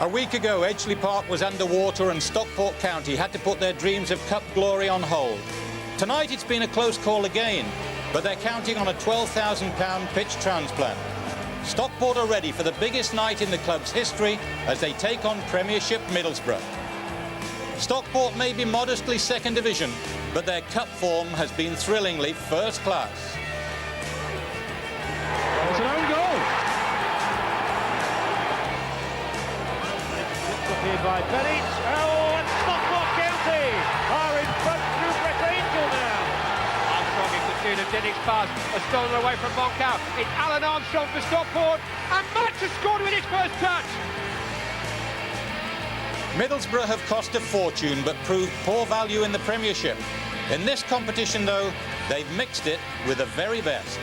A week ago, Edgeley Park was underwater and Stockport County had to put their dreams of cup glory on hold. Tonight it's been a close call again, but they're counting on a £12,000 pitch transplant. Stockport are ready for the biggest night in the club's history as they take on Premiership Middlesbrough. Stockport may be modestly second division, but their cup form has been thrillingly first class. It's an own goal. Here by Bennett. Oh, and Stockport County are in front through Brett Angel now. Armstrong in pursuit of Dinnick's pass, has stolen away from Monkow. It's Alan Armstrong for Stockport, and Max has scored with his first touch. Middlesbrough have cost a fortune but proved poor value in the Premiership. In this competition, though, they've mixed it with the very best.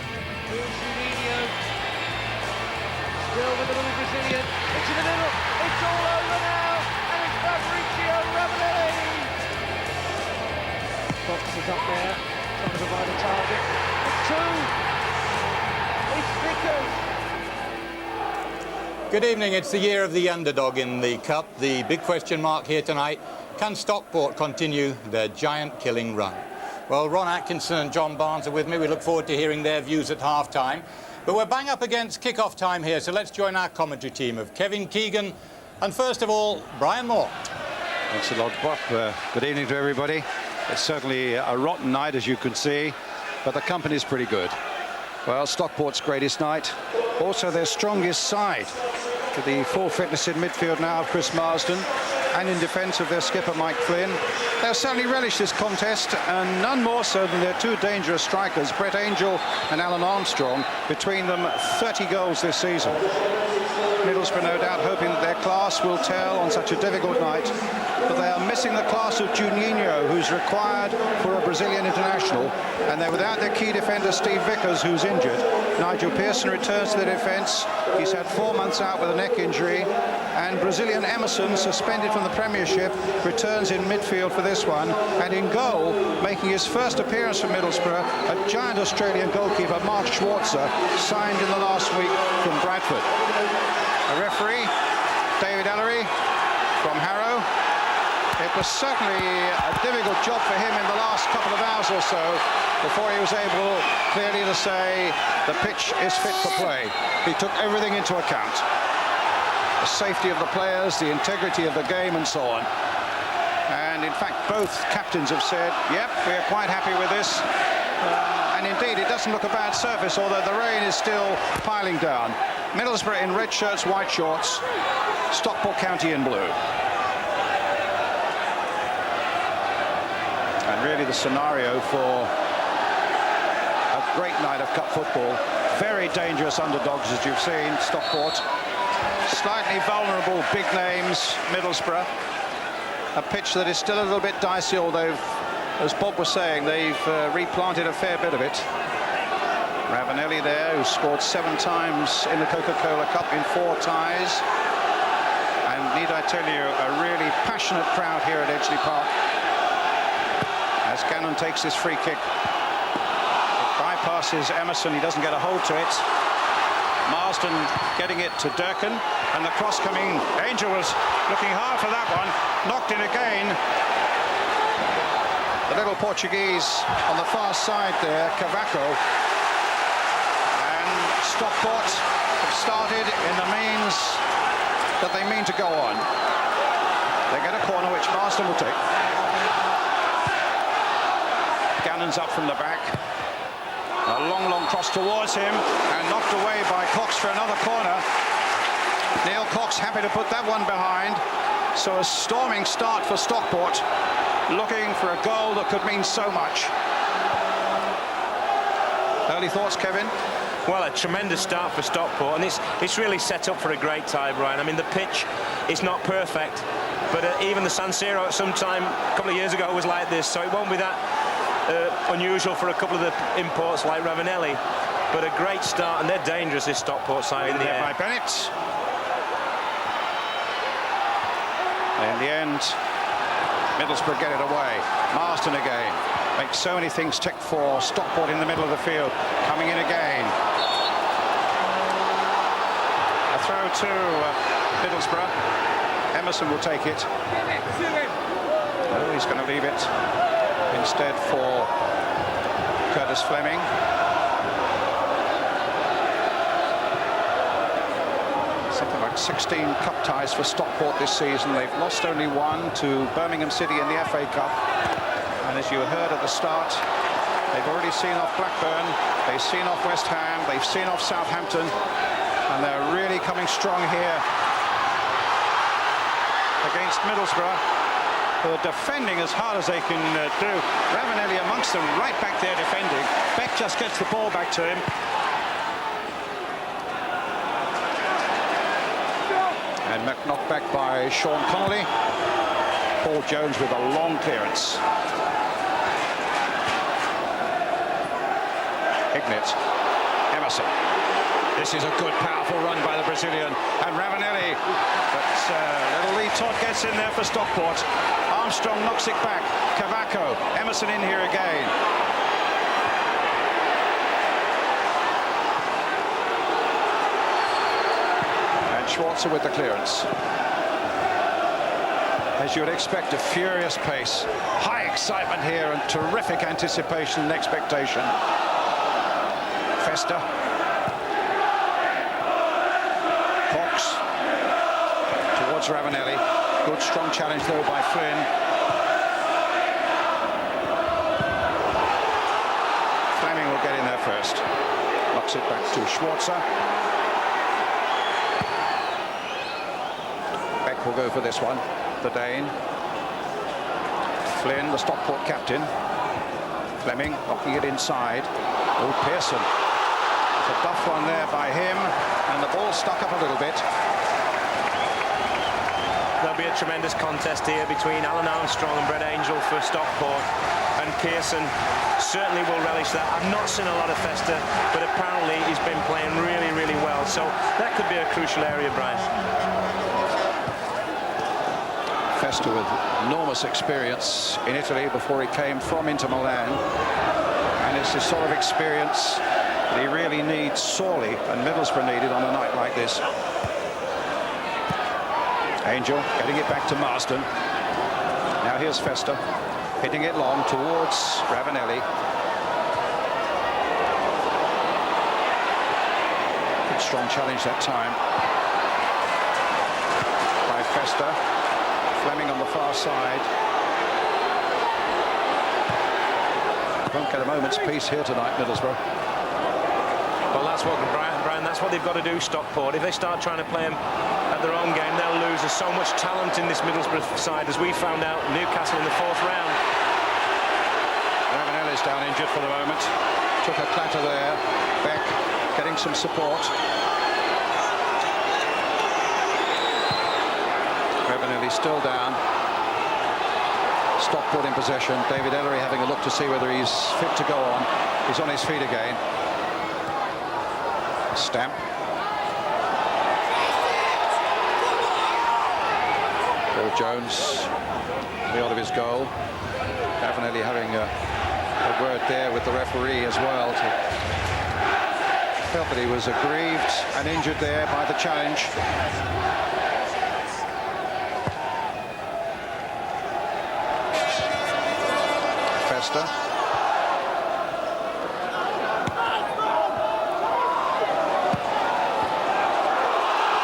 Still with the little Brazilian. It's in the middle. It's all over now. And it's Fabrizio Ravanelli. Fox is up there, trying to provide a target. It's two. It's Vickers. Good evening. It's the year of the underdog in the Cup. The big question mark here tonight, can Stockport continue their giant killing run? Well, Ron Atkinson and John Barnes are with me. We look forward to hearing their views at half-time. But we're bang up against kick-off time here, so let's join our commentary team of Kevin Keegan and, first of all, Brian Moore. Thanks a lot, Bob. Good evening to everybody. It's certainly a rotten night, as you can see, but the company's pretty good. Well, Stockport's greatest night, also their strongest side, with the full fitness in midfield now of Chris Marsden, and in defence of their skipper Mike Flynn. They'll certainly relish this contest, and none more so than their two dangerous strikers, Brett Angel and Alan Armstrong, between them 30 goals this season. Middlesbrough no doubt hoping that their class will tell on such a difficult night, but they are missing the class of Juninho, who's required for a Brazilian international, and they're without their key defender Steve Vickers, who's injured. Nigel Pearson returns to the defence. He's had 4 months out with a neck injury, and Brazilian Emerson, suspended from the Premiership, returns in midfield for this one, and in goal, making his first appearance for Middlesbrough, a giant Australian goalkeeper, Mark Schwarzer, signed in the last week from Bradford. A referee, David Ellery from Harrow. It was certainly a difficult job for him in the last couple of hours or so before he was able clearly to say the pitch is fit for play. He took everything into account. The safety of the players, the integrity of the game, and so on. And in fact, both captains have said, yep, we are quite happy with this. And indeed, it doesn't look a bad surface, although the rain is still piling down. Middlesbrough in red shirts, white shorts, Stockport County in blue. And really the scenario for a great night of cup football. Very dangerous underdogs, as you've seen, Stockport. Slightly vulnerable big names, Middlesbrough. A pitch that is still a little bit dicey, although, as Bob was saying, they've replanted a fair bit of it. Ravanelli there, who scored 7 times in the Coca-Cola Cup in 4 ties. And need I tell you, a really passionate crowd here at Edgeley Park. As Gannon takes this free kick. It bypasses Emerson, he doesn't get a hold to it. Marsden getting it to Durkin, and the cross coming. Angel was looking hard for that one, knocked in again. The little Portuguese on the far side there, Cavaco. And Stockport have started in the means that they mean to go on. They get a corner which Marsden will take. Gannon's up from the back. A long, long cross towards him, and knocked away by Cox for another corner. Neil Cox happy to put that one behind. So a storming start for Stockport, looking for a goal that could mean so much. Early thoughts, Kevin? Well, a tremendous start for Stockport, and it's really set up for a great tie, Brian. I mean, the pitch is not perfect, but even the San Siro at some time a couple of years ago was like this, so it won't be that unusual for a couple of the imports like Ravanelli, but a great start, and they're dangerous, this Stockport side in the air. By Bennett. In the end, Middlesbrough get it away. Marsden again. Makes so many things tick for Stockport in the middle of the field. Coming in again. A throw to Middlesbrough. Emerson will take it. Oh, he's going to leave it instead for Curtis Fleming. Something like 16 cup ties for Stockport this season. They've lost only one to Birmingham City in the FA Cup. And as you heard at the start, they've already seen off Blackburn, they've seen off West Ham, they've seen off Southampton, and they're really coming strong here against Middlesbrough, who are defending as hard as they can do. Ravanelli amongst them, right back there defending. Beck just gets the ball back to him. And knocked back by Sean Connolly. Paul Jones with a long clearance. Ignat, Emerson. This is a good, powerful run by the Brazilian. And Ravanelli, but little Lee Todd gets in there for Stockport. Armstrong knocks it back. Cavaco, Emerson in here again. And Schwarzer with the clearance. As you would expect, a furious pace. High excitement here and terrific anticipation and expectation. Festa. Fox towards Ravanelli. Good strong challenge though by Flynn. Fleming will get in there first. Knocks it back to Schwarzer. Beck will go for this one. The Dane. Flynn, the Stockport captain. Fleming knocking it inside. Oh, Pearson. It's a buff one there by him, and the ball stuck up a little bit. There'll be a tremendous contest here between Alan Armstrong and Brett Angel for Stockport, and Pearson certainly will relish that. I've not seen a lot of Festa, but apparently he's been playing really, really well, so that could be a crucial area, Brian. Festa with enormous experience in Italy before he came from Inter Milan, and it's the sort of experience that he really needs sorely, and Middlesbrough needed on a night like this. Angel getting it back to Marsden. Now here's Festa hitting it long towards Ravanelli. Good strong challenge that time by Festa. Fleming on the far side. Won't get a moment's peace here tonight, Middlesbrough. Well, that's what, Brian, that's what they've got to do, Stockport. If they start trying to play them at their own game, they'll lose. There's so much talent in this Middlesbrough side, as we found out Newcastle in the 4th round. Ravanelli's down injured for the moment. Took a clatter there. Beck getting some support. Ravanelli still down. Stockport in possession. David Ellery having a look to see whether he's fit to go on. He's on his feet again. Stamp. Paul Jones, the out of his goal. Ravanelli having a word there with the referee as well. Felt that he was aggrieved and injured there by the challenge. Festa.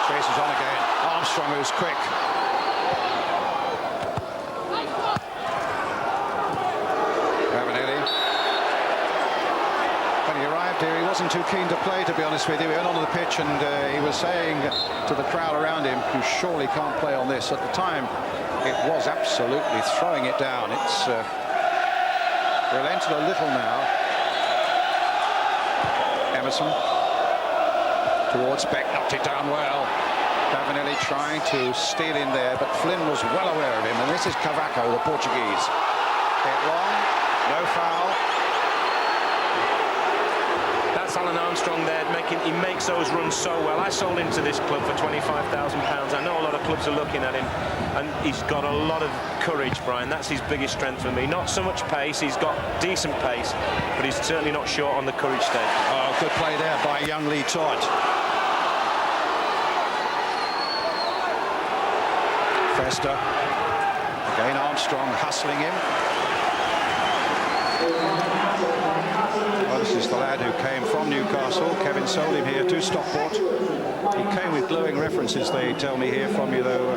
Chases on again. Armstrong moves quick. Ravanelli. When he arrived here, he wasn't too keen to play, to be honest with you. He went onto the pitch and he was saying to the crowd around him, "You surely can't play on this." At the time, it was absolutely throwing it down. It's relented a little now. Emerson towards Beck, knocked it down well. Ravanelli trying to steal in there, but Flynn was well aware of him, and this is Cavaco, the Portuguese. Hit long, no foul. That's Alan Armstrong there, he makes those runs so well. I sold into this club for £25,000. I know a lot of clubs are looking at him, and he's got a lot of courage, Brian. That's his biggest strength for me. Not so much pace, he's got decent pace, but he's certainly not short on the courage stake. Oh, good play there by young Lee Todd. Fester. Again, Armstrong hustling him. Well, this is the lad who came from Newcastle. Kevin sold him here to Stockport. He came with glowing references, they tell me here from you, though,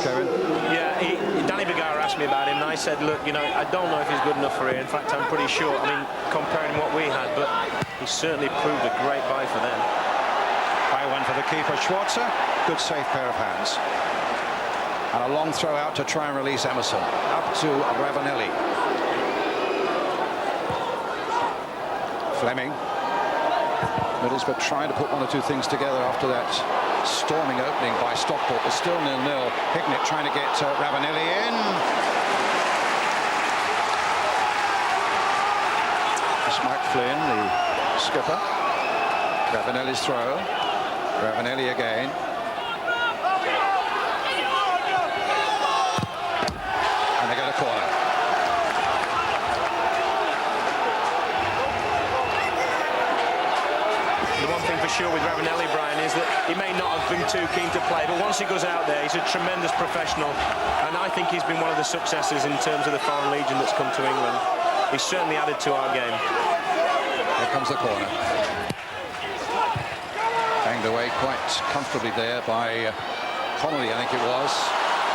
Kevin. Yeah, Danny Bergara asked me about him, and I said, look, you know, I don't know if he's good enough for here. In fact, I'm pretty sure. I mean, comparing what we had, but he certainly proved a great buy for them. High one for the keeper, Schwarzer. Good safe pair of hands. And a long throw out to try and release Emerson. Up to Ravanelli. Fleming. Middlesbrough trying to put one or two things together after that storming opening by Stockport. But still 0-0. Hicknett trying to get Ravanelli in. It's Mike Flynn, the skipper. Ravanelli's throw. Ravanelli again. And they get a corner. The one thing for sure with Ravanelli, Brian, is that he may not have been too keen to play, but once he goes out there, he's a tremendous professional, and I think he's been one of the successes in terms of the Foreign Legion that's come to England. He's certainly added to our game. Here comes the corner. Banged away quite comfortably there by Connolly, I think it was.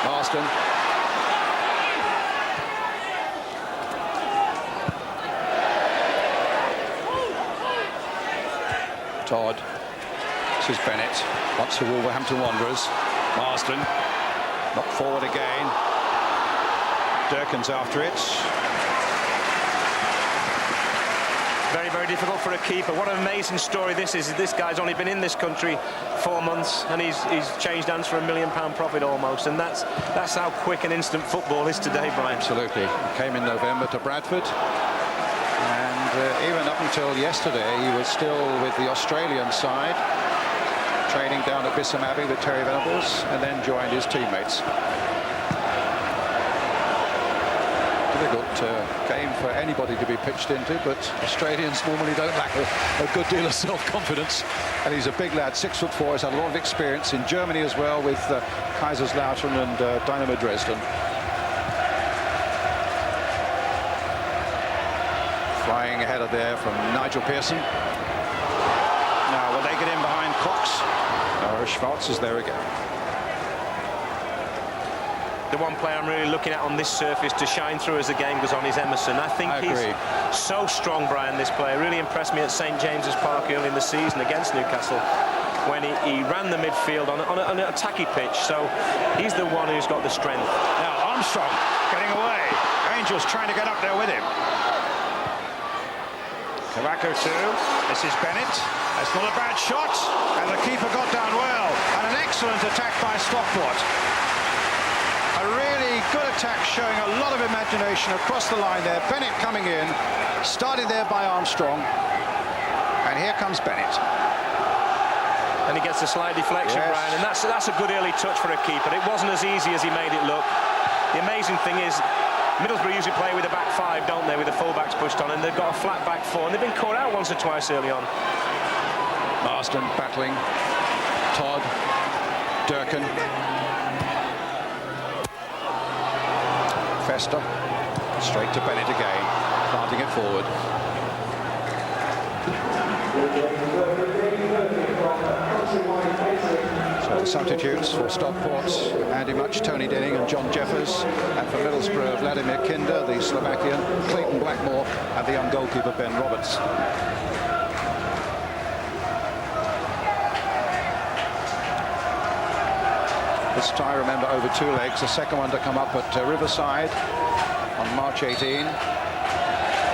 Marston. Todd. This is Bennett. Once to Wolverhampton Wanderers. Marsden. Knocked forward again. Durkin's after it. Very, very difficult for a keeper. What an amazing story this is. This guy's only been in this country 4 months, and he's changed hands for £1 million profit almost, and that's how quick and instant football is today, Brian. Absolutely. He came in November to Bradford, and even up until yesterday he was still with the Australian side, training down at Bisham Abbey with Terry Venables, and then joined his teammates. Difficult game for anybody to be pitched into, but Australians normally don't lack a good deal of self-confidence, and he's a big lad, 6'4", has had a lot of experience in Germany as well with Kaiserslautern and Dynamo Dresden. Flying ahead of there from Nigel Pearson. Now will they get in behind Cox? No, Schwartz is there again. The one player I'm really looking at on this surface to shine through as the game goes on is Emerson. I think he's so strong, Brian, this player. Really impressed me at St James's Park early in the season against Newcastle when he ran the midfield on an attacky pitch. So he's the one who's got the strength. Now Armstrong getting away. Angels trying to get up there with him. Cavaco too. This is Bennett. That's not a bad shot. And the keeper got down well. And an excellent attack by Stockport. A really good attack, showing a lot of imagination across the line there. Bennett coming in, started there by Armstrong, and here comes Bennett. And he gets a slight deflection, yes, Brian, and that's a good early touch for a keeper. It wasn't as easy as he made it look. The amazing thing is, Middlesbrough usually play with a back five, don't they, with the full-backs pushed on, and they've got a flat back four, and they've been caught out once or twice early on. Marston battling, Todd, Durkin. Fester, straight to Bennett again, planting it forward. So the substitutes for Stockport, Andy Much, Tony Denning and John Jeffers, and for Middlesbrough, Vladimir Kinder, the Slovakian, Clayton Blackmore, and the young goalkeeper Ben Roberts. This tie, remember, over 2 legs. The second one to come up at Riverside on March 18,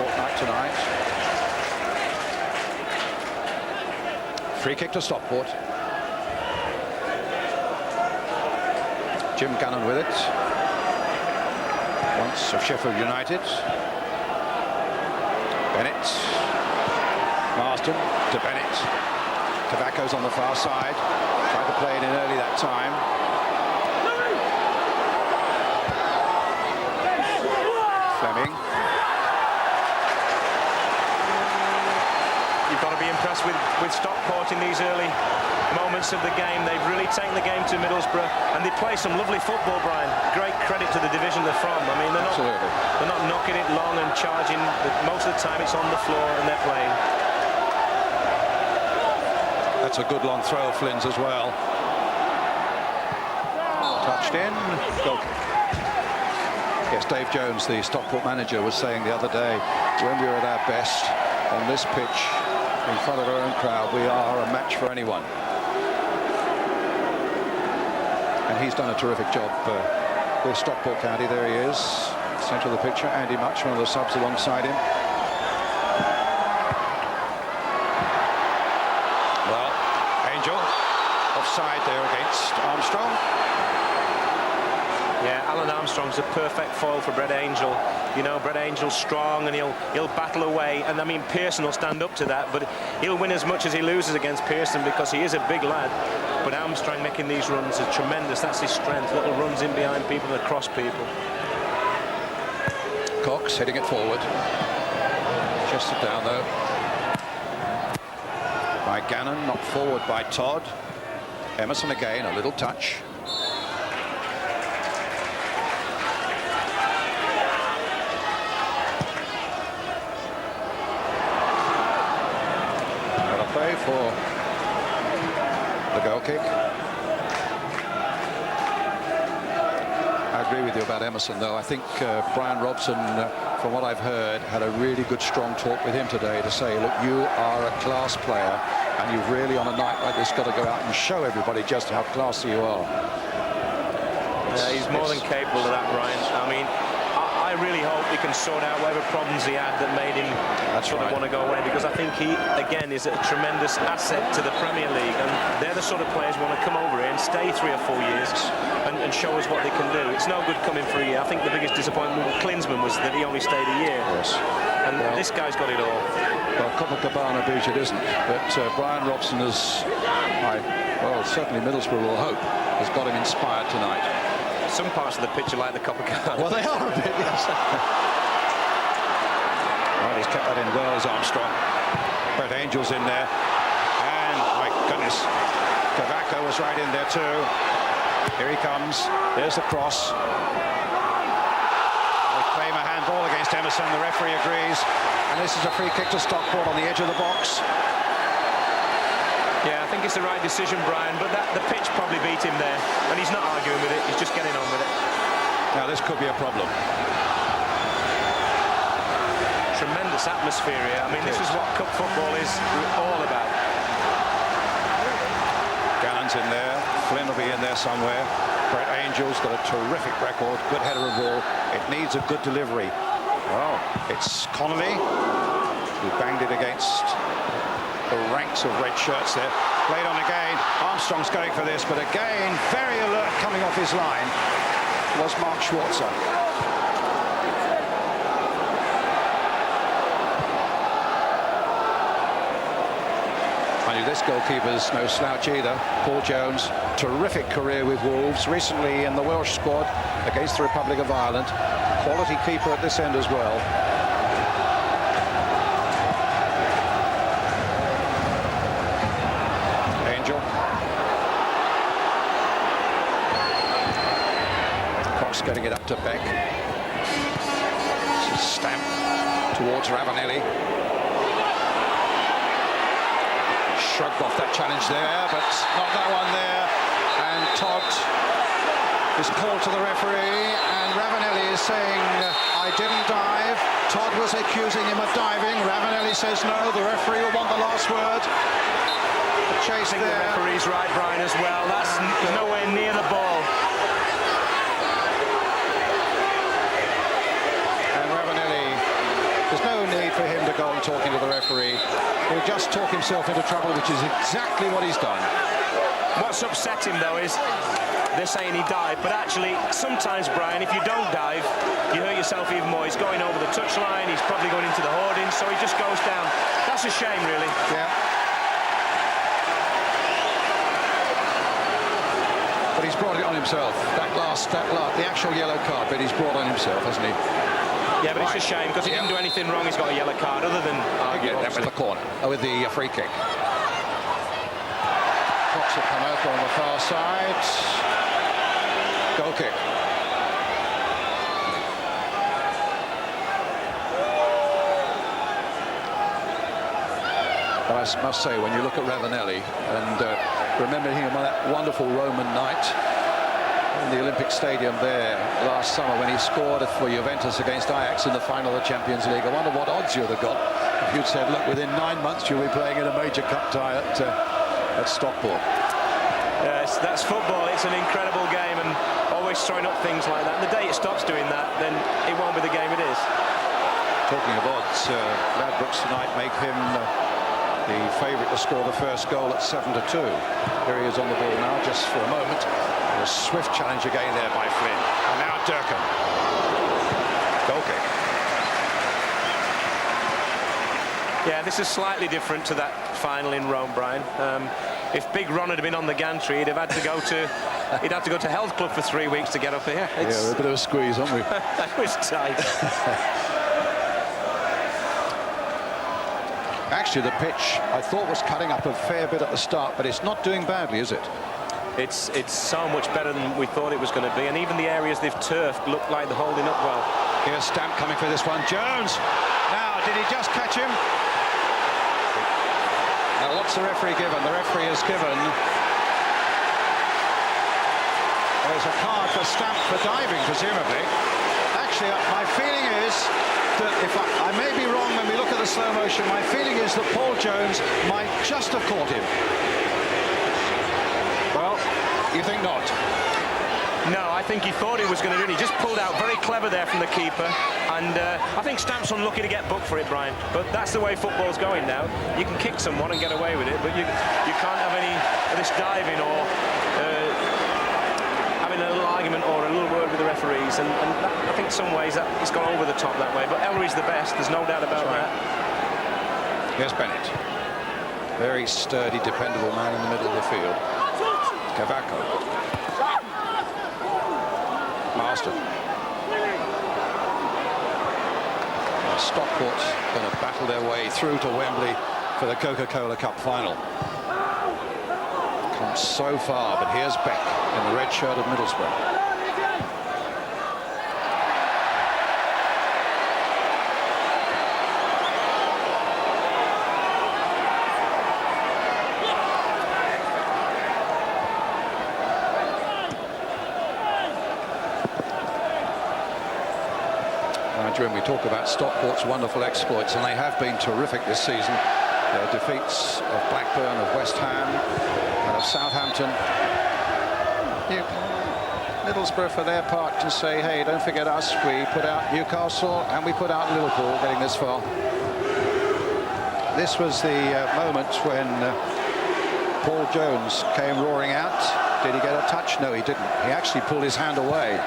fortnight tonight. Free kick to Stockport. Jim Gannon with it. Once of Sheffield United. Bennett. Marston to Bennett. Tobacco's on the far side. Tried to play it in early that time. Fleming. You've got to be impressed with Stockport in these early moments of the game. They've really taken the game to Middlesbrough, and they play some lovely football, Brian. Great credit to the division they're from. I mean, they're not knocking it long and charging. Most of the time it's on the floor and they're playing. That's a good long throw of Flynn's as well. Touched in. Goal kick. Yes, Dave Jones, the Stockport manager, was saying the other day, when we were at our best on this pitch in front of our own crowd, we are a match for anyone. And he's done a terrific job with Stockport County. There he is, centre of the picture. Andy Much, one of the subs alongside him. Well, Angel offside there against Armstrong. Yeah, Alan Armstrong's a perfect foil for Brett Angel. You know, Brett Angel's strong and he'll battle away, and I mean Pearson will stand up to that, but he'll win as much as he loses against Pearson because he is a big lad. But Armstrong making these runs is tremendous. That's his strength. Little runs in behind people and across people. Cox heading it forward. Chested down though by Gannon, knocked forward by Todd. Emerson again, a little touch. For the goal kick. I agree with you about Emerson, though. I think Brian Robson, from what I've heard, had a really good, strong talk with him today to say, look, you are a class player, and you've really, on a night like this, got to go out and show everybody just how classy you are. Yeah, he's more than capable of that, Brian. I mean, I really hope he can sort out whatever problems he had that made him want to go away, because I think he, again, is a tremendous asset to the Premier League, and they're the sort of players who want to come over here and stay 3 or 4 years and show us what they can do. It's no good coming for a year. I think the biggest disappointment with Klinsmann was that he only stayed a year. Yes. And this guy's got it all. Well, Copacabana Beach it isn't, but Brian Robson has, well, certainly Middlesbrough will hope, has got him inspired tonight. Some parts of the pitch are like the Copacabana. Well, they are a bit, yes. Well, he's kept that in well as Armstrong. Brett Angel's in there. And, my goodness, Cavaco was right in there too. Here he comes. There's the cross. They claim a handball against Emerson. The referee agrees. And this is a free kick to Stockport on the edge of the box. Yeah, I think it's the right decision, Brian, but the pitch probably beat him there, and he's not arguing with it, he's just getting on with it. Now, this could be a problem. Tremendous atmosphere here. I mean, this is what cup football is all about. Gannon's in there. Flynn will be in there somewhere. Brett Angel's got a terrific record, good header of ball. It needs a good delivery. Well, it's Connolly who banged it against the ranks of red shirts there. Played on again. Armstrong's going for this, but again, very alert coming off his line was Mark Schwarzer. I knew this goalkeeper's no slouch either. Paul Jones, terrific career with Wolves, recently in the Welsh squad against the Republic of Ireland. Quality keeper at this end as well. Getting it up to Beck. This is Stamp towards Ravanelli. Shrugged off that challenge there, but not that one there. And Todd is called to the referee, and Ravanelli is saying, I didn't dive. Todd was accusing him of diving. Ravanelli says no, the referee will want the last word. The chase there. The referee's right, Brian, as well. That's nowhere near the ball. There's no need for him to go on talking to the referee. He'll just talk himself into trouble, which is exactly what he's done. What's upset him, though, is they're saying he dived, but actually, sometimes, Brian, if you don't dive, you hurt yourself even more. He's going over the touchline, he's probably going into the hoarding, so he just goes down. That's a shame, really. Yeah. But he's brought it on himself. The actual yellow card, but he's brought on himself, hasn't he? Yeah, but it's a shame, because he didn't do anything wrong. He's got a yellow card, other than arguing. With the corner, with the free kick. Cox To Pamoko on the far side. Goal kick. But I must say, when you look at Ravanelli and remember him on that wonderful Roman night in the Olympic Stadium there last summer when he scored for Juventus against Ajax in the final of the Champions League. I wonder what odds you'd have got if you'd said, look, within 9 months you'll be playing in a major cup tie at Stockport. Yes, that's football. It's an incredible game, and always throwing up things like that. And the day it stops doing that, then it won't be the game it is. Talking of odds, Ladbrokes tonight make him the favourite to score the first goal at 7-2. Here he is on the ball now, just for a moment. A swift challenge again there by Flynn. And now Durkin. Goal kick. Yeah, this is slightly different to that final in Rome, Brian. If Big Ron had been on the gantry, he'd have to go to Health Club for 3 weeks to get up here. Yeah, a bit of a squeeze, aren't we? That was tight. Actually, the pitch, I thought, was cutting up a fair bit at the start, but it's not doing badly, is it? It's so much better than we thought it was going to be, and even the areas they've turfed look like they're holding up well. Here's Stamp coming for this one. Jones! Now, did he just catch him? Now, what's the referee given? The referee has given... There's a card for Stamp for diving, presumably. Actually, my feeling is that if I may be wrong when we look at the slow motion, my feeling is that Paul Jones might just have caught him. Well, you think not? No, I think he thought he was going to do it. He just pulled out very clever there from the keeper, and I think Stamp's unlucky to get booked for it, Brian. But that's the way football's going now. You can kick someone and get away with it, but you can't have any of this diving or having a little argument or a little word with the referees. And that, I think in some ways that it's gone over the top that way. But Ellery's the best. There's no doubt about that. Here's Bennett. Very sturdy, dependable man in the middle of the field. Cavaco. Marston. Stockport's going to battle their way through to Wembley for the Coca-Cola Cup final. Come so far, but here's Beck in the red shirt of Middlesbrough. When we talk about Stockport's wonderful exploits, and they have been terrific this season, their defeats of Blackburn, of West Ham, and of Southampton. Middlesbrough, for their part, can say, hey, don't forget us. We put out Newcastle and we put out Liverpool, getting this far. This was the moment when Paul Jones came roaring out. Did he get a touch? No, he didn't. He actually pulled his hand away.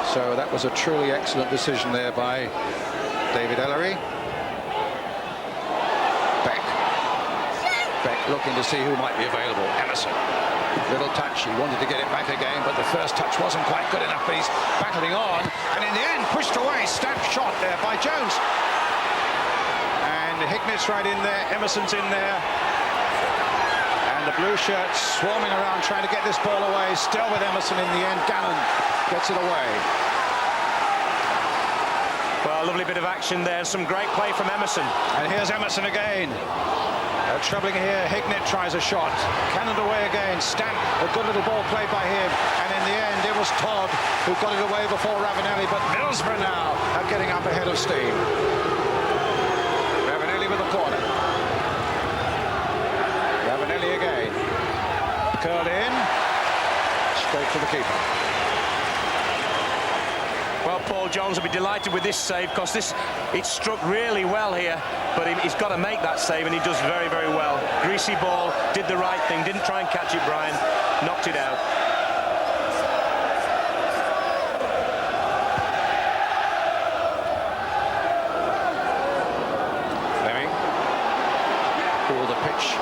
So that was a truly excellent decision there by David Ellery. Beck looking to see who might be available. Emerson. Little touch. He wanted to get it back again, but the first touch wasn't quite good enough. But he's battling on, and in the end, pushed away. Stamp shot there by Jones. And Hignett's right in there. Emerson's in there. And the blue shirts swarming around trying to get this ball away. Still with Emerson in the end. Gannon gets it away. Well, a lovely bit of action there. Some great play from Emerson. And here's Emerson again. Troubling here. Hignett tries a shot. Cannoned away again. Stamp, a good little ball played by him. And in the end, it was Todd who got it away before Ravanelli. But Middlesbrough now are getting up ahead of steam. Ravanelli with the corner. Ravanelli again. Curled in. Straight to the keeper. Well, Paul Jones will be delighted with this save because it struck really well here, but he's got to make that save, and he does very, very well. Greasy ball, did the right thing, didn't try and catch it, Brian, knocked it out. Fleming. Oh, the pitch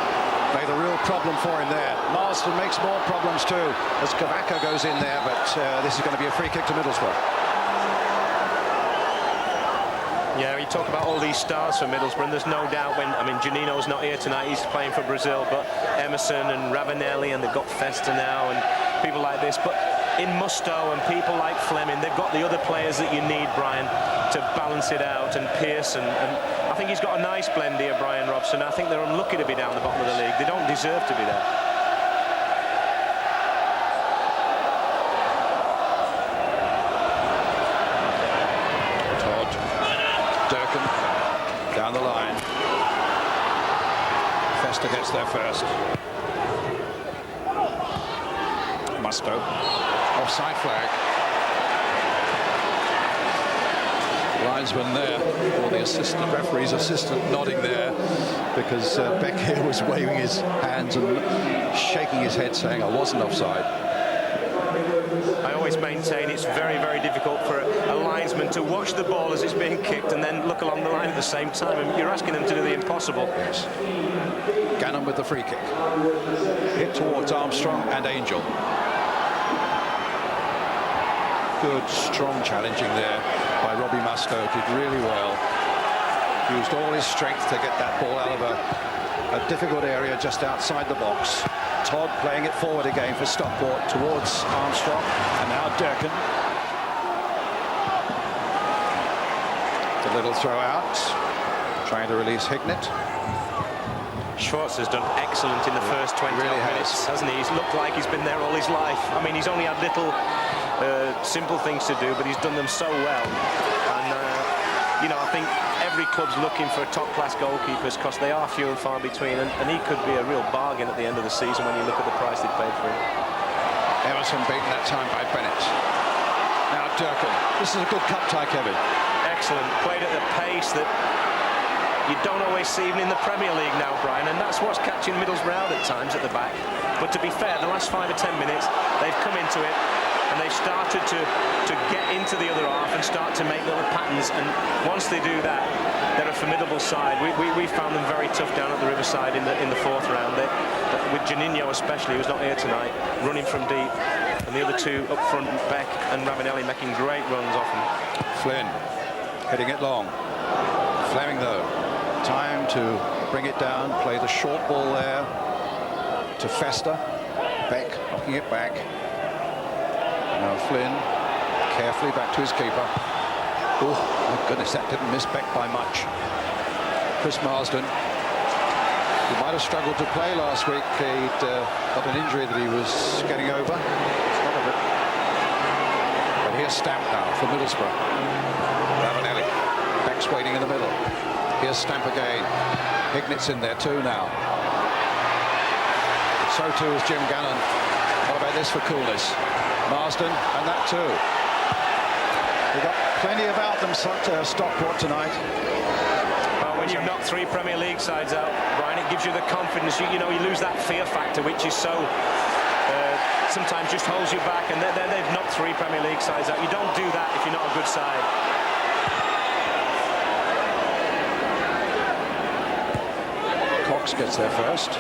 made a real problem for him there. Marston makes more problems too as Cavaco goes in there, but this is going to be a free kick to Middlesbrough. Yeah, you talk about all these stars for Middlesbrough, and there's no doubt when, I mean, Janino's not here tonight, he's playing for Brazil, but Emerson and Ravanelli, and they've got Festa now, and people like this. But in Musto and people like Fleming, they've got the other players that you need, Brian, to balance it out, and Pearson. And I think he's got a nice blend here, Brian Robson. I think they're unlucky to be down the bottom of the league. They don't deserve to be there. Down the line. Festa gets there first. Musto. Offside flag. Linesman there, or the assistant referee's assistant nodding there, because Beck here was waving his hands and shaking his head saying I wasn't offside. I always maintain it's very, very difficult for a linesman to watch the ball as it's being kicked and then look along the line at the same time. And you're asking them to do the impossible. Yes. Gannon with the free kick. Hit towards Armstrong and Angel. Good, strong challenging there by Robbie Musto. Did really well. Used all his strength to get that ball out of a difficult area just outside the box. Todd playing it forward again for Stockport towards Armstrong, and now Durkin. The little throw out, trying to release Hignett. Schwartz has done excellent in the first 20 really minutes, hasn't he? He's looked like he's been there all his life. I mean, he's only had little simple things to do, but he's done them so well. And you know, I think every club's looking for top-class goalkeepers because they are few and far between, and he could be a real bargain at the end of the season when you look at the price they paid for him. Emerson beaten that time by Bennett. Now Durkin. This is a good cup tie, Kevin. Excellent. Played at the pace that you don't always see even in the Premier League now, Brian, and that's what's catching Middlesbrough out at times at the back. But to be fair, the last 5 or 10 minutes, they've come into it and they've started to get into the other half and start to make little patterns, and once they do that, they're a formidable side. We found them very tough down at the Riverside in the 4th round. With Janino especially, who's not here tonight, running from deep, and the other two up front, Beck and Ravanelli, making great runs off him. Flynn hitting it long. Fleming though, time to bring it down, play the short ball there to Festa. Beck knocking it back. Now Flynn carefully back to his keeper. Oh my goodness, that didn't miss Beck by much. Chris Marsden, he might have struggled to play last week. He'd got an injury that he was getting over. But here's Stamp now for Middlesbrough. Ravanelli, Beck's waiting in the middle. Here's Stamp again. Hignett's in there too now. So too is Jim Gannon. What about this for coolness? Marsden, and that too. They've got plenty about them, Stockport tonight. Well, when you've knocked 3 Premier League sides out, Brian, it gives you the confidence. You know, you lose that fear factor, which is so sometimes just holds you back. And they've knocked 3 Premier League sides out. You don't do that if you're not a good side. Cox gets there first.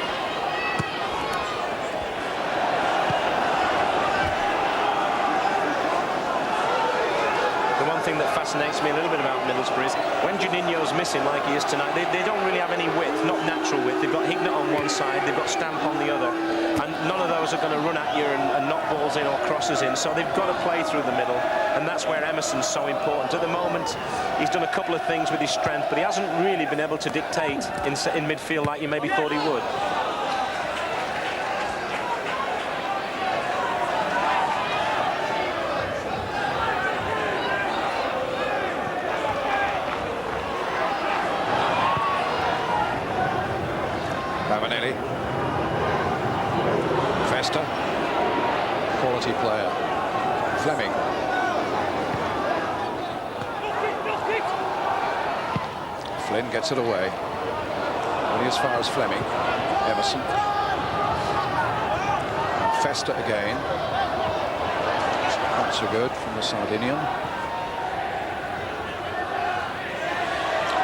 Thing that fascinates me a little bit about Middlesbrough is when Janino's missing like he is tonight, they don't really have any width, not natural width. They've got Hignett on one side, they've got Stamp on the other, and none of those are going to run at you and knock balls in or crosses in, so they've got to play through the middle, and that's where Emerson's so important. At the moment, he's done a couple of things with his strength, but he hasn't really been able to dictate in midfield like you maybe thought he would. Ravanelli. Festa. Quality player. Fleming. Flynn gets it away. Only as far as Fleming. Emerson. And Festa again. Not so good from the Sardinian.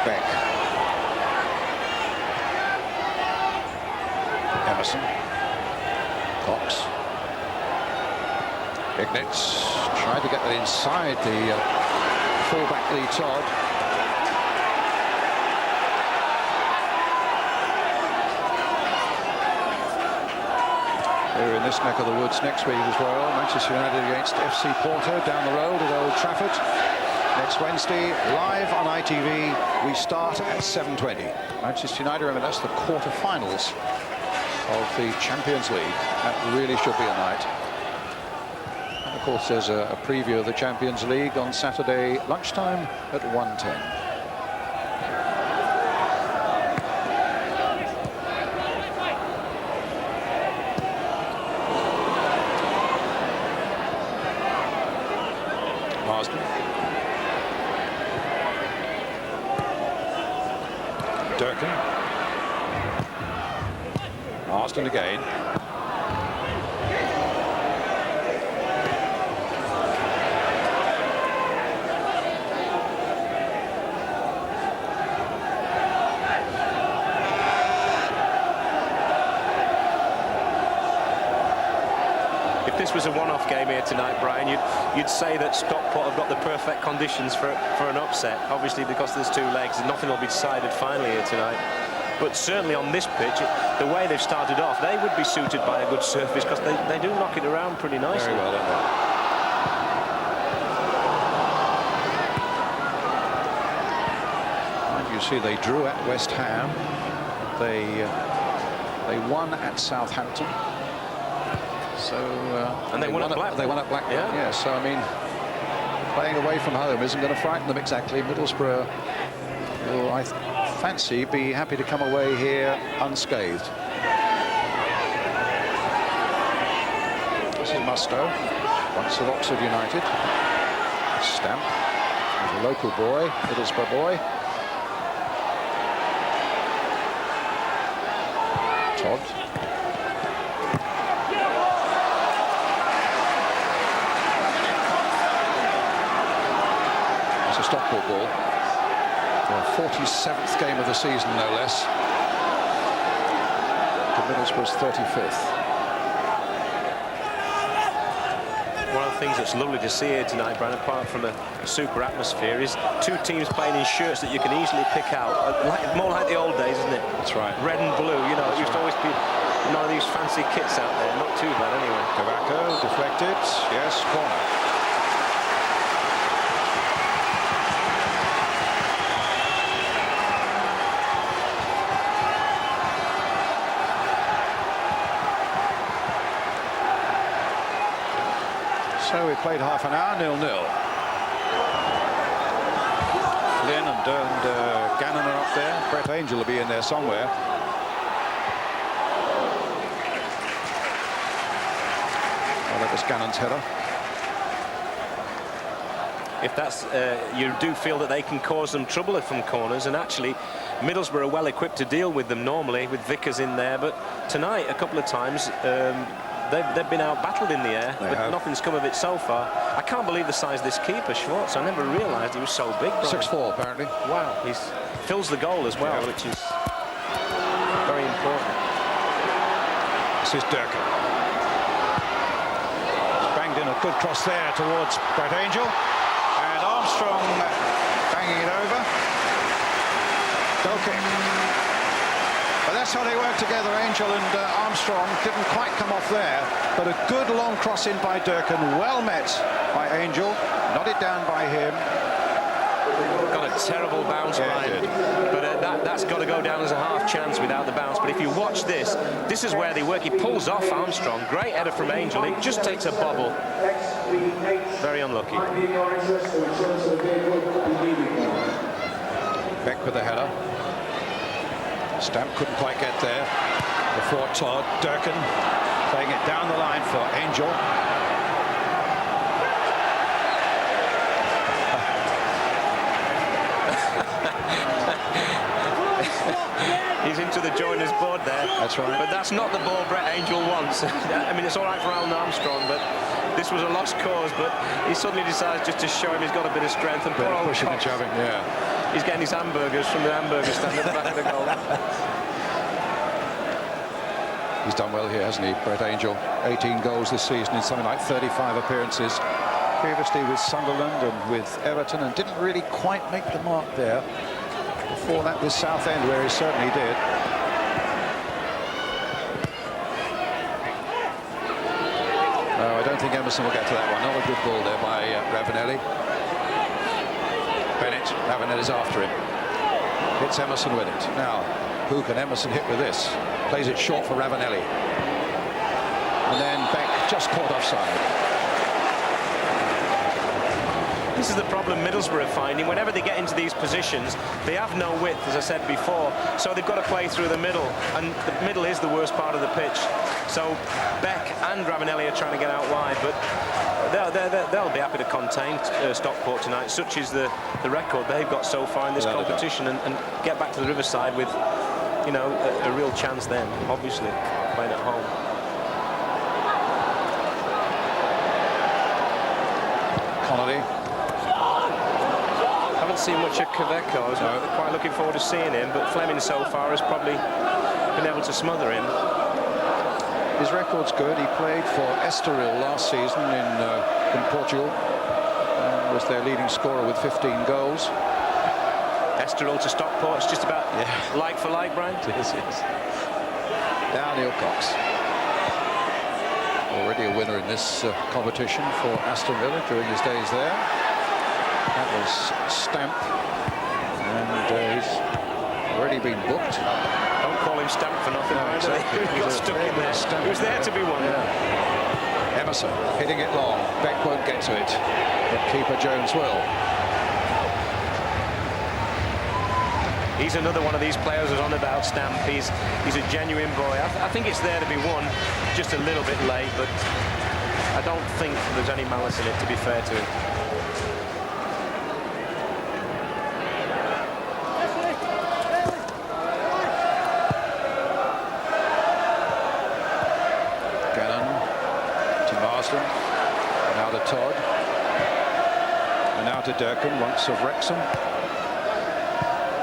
Beck. Emerson. Cox. Hignett tried to get that inside the fullback Lee Todd. They're in this neck of the woods next week as well. Manchester United against FC Porto down the road at Old Trafford. Next Wednesday, live on ITV. We start at 7:20. Manchester United, remember, that's the quarter-finals of the Champions League. That really should be a night. And of course, there's a preview of the Champions League on Saturday lunchtime at 1:10. Marsden. Durkin. Marsden again. If this was a one-off game here tonight, Brian, you'd say that Stockport have got the perfect conditions for an upset. Obviously, because there's two legs, nothing will be decided finally here tonight. But certainly on this pitch, the way they've started off, they would be suited by a good surface because they do knock it around pretty nicely. Very well, don't they? And you see they drew at West Ham. They won at Southampton. So and they won at Blackburn. They won at Blackburn. Yeah. So I mean, playing away from home isn't going to frighten them exactly. Middlesbrough will, I fancy, be happy to come away here unscathed. This is Mustoe, once of Oxford United. Stamp, he's a local boy, Middlesbrough boy. Todd. It's a Stockport ball. Their 47th game of the season, no less. To Middlesbrough's 35th. One of the things that's lovely to see here tonight, Brian, apart from a super atmosphere, is two teams playing in shirts that you can easily pick out. More like the old days, isn't it? That's right. Red and blue, you know, it used to always be none of these fancy kits out there. Not too bad, anyway. Cavaco deflected. Yes, corner. So we played half an hour, 0-0. Flynn and Gannon are up there. Brett Angel will be in there somewhere. Well, that was Gannon's header. If that's, you do feel that they can cause them trouble from corners, and actually Middlesbrough are well equipped to deal with them normally, with Vickers in there, but tonight a couple of times they've been out-battled in the air, but nothing's come of it so far. I can't believe the size of this keeper, Schwartz. I never realised he was so big. 6'4", apparently. Wow, he fills the goal as well, which is very important. This is Durkin. Banged in a good cross there towards Brett Angel. And Armstrong banging it over. Goal kick. But that's how they work together. Angel and Armstrong didn't quite come off there, but a good long cross in by Durkin, well met by Angel, nodded down by him. Got a terrible bounce, Ryan, but that's got to go down as a half chance without the bounce. But if you watch this, this is where they work. He pulls off Armstrong, great header from Angel. It just takes a bobble. Very unlucky. Beck with the header. Stamp couldn't quite get there before Todd. Durkin playing it down the line for Angel. He's into the joiner's board there. That's right. But that's not the ball Brett Angel wants. I mean, it's all right for Alan Armstrong, but this was a lost cause. But he suddenly decides just to show him he's got a bit of strength. And poor old pushing and shoving, yeah. He's getting his hamburgers from the hamburger stand at the back of the goal. He's done well here, hasn't he, Brett Angel? 18 goals this season in something like 35 appearances. Previously with Sunderland and with Everton, and didn't really quite make the mark there. Before that with Southend, where he certainly did. I don't think Emerson will get to that one. Not a good ball there by Ravanelli. Bennett, Ravanelli's after him. Hits Emerson with it. Now, who can Emerson hit with this? Plays it short for Ravanelli. And then Beck just caught offside. This is the problem Middlesbrough are finding. Whenever they get into these positions, they have no width, as I said before. So they've got to play through the middle, and the middle is the worst part of the pitch. So Beck and Ravanelli are trying to get out wide, but they'll be happy to contain Stockport tonight. Such is the record they've got so far in this competition, and get back to the Riverside with, you know, a real chance then, obviously, playing at home. Connolly. Haven't seen much of Kaveco. I was quite looking forward to seeing him, but Fleming so far has probably been able to smother him. His record's good. He played for Estoril last season in Portugal. Was their leading scorer with 15 goals. Estoril to Stockport, it's just about like for like, Brian. Yes. Down Neil Cox. Already a winner in this competition for Aston Villa during his days there. That was Stamp, and he's already been booked. Don't call him Stamp for nothing. No, exactly. He got stuck in there. He was there to be one. Yeah. Emerson hitting it long. Beck won't get to it, but keeper Jones will. He's another one of these players who's on about Stamp. He's a genuine boy. I think it's there to be won, just a little bit late, but I don't think there's any malice in it, to be fair to him. Now to Todd, and now to Durkin, once of Wrexham.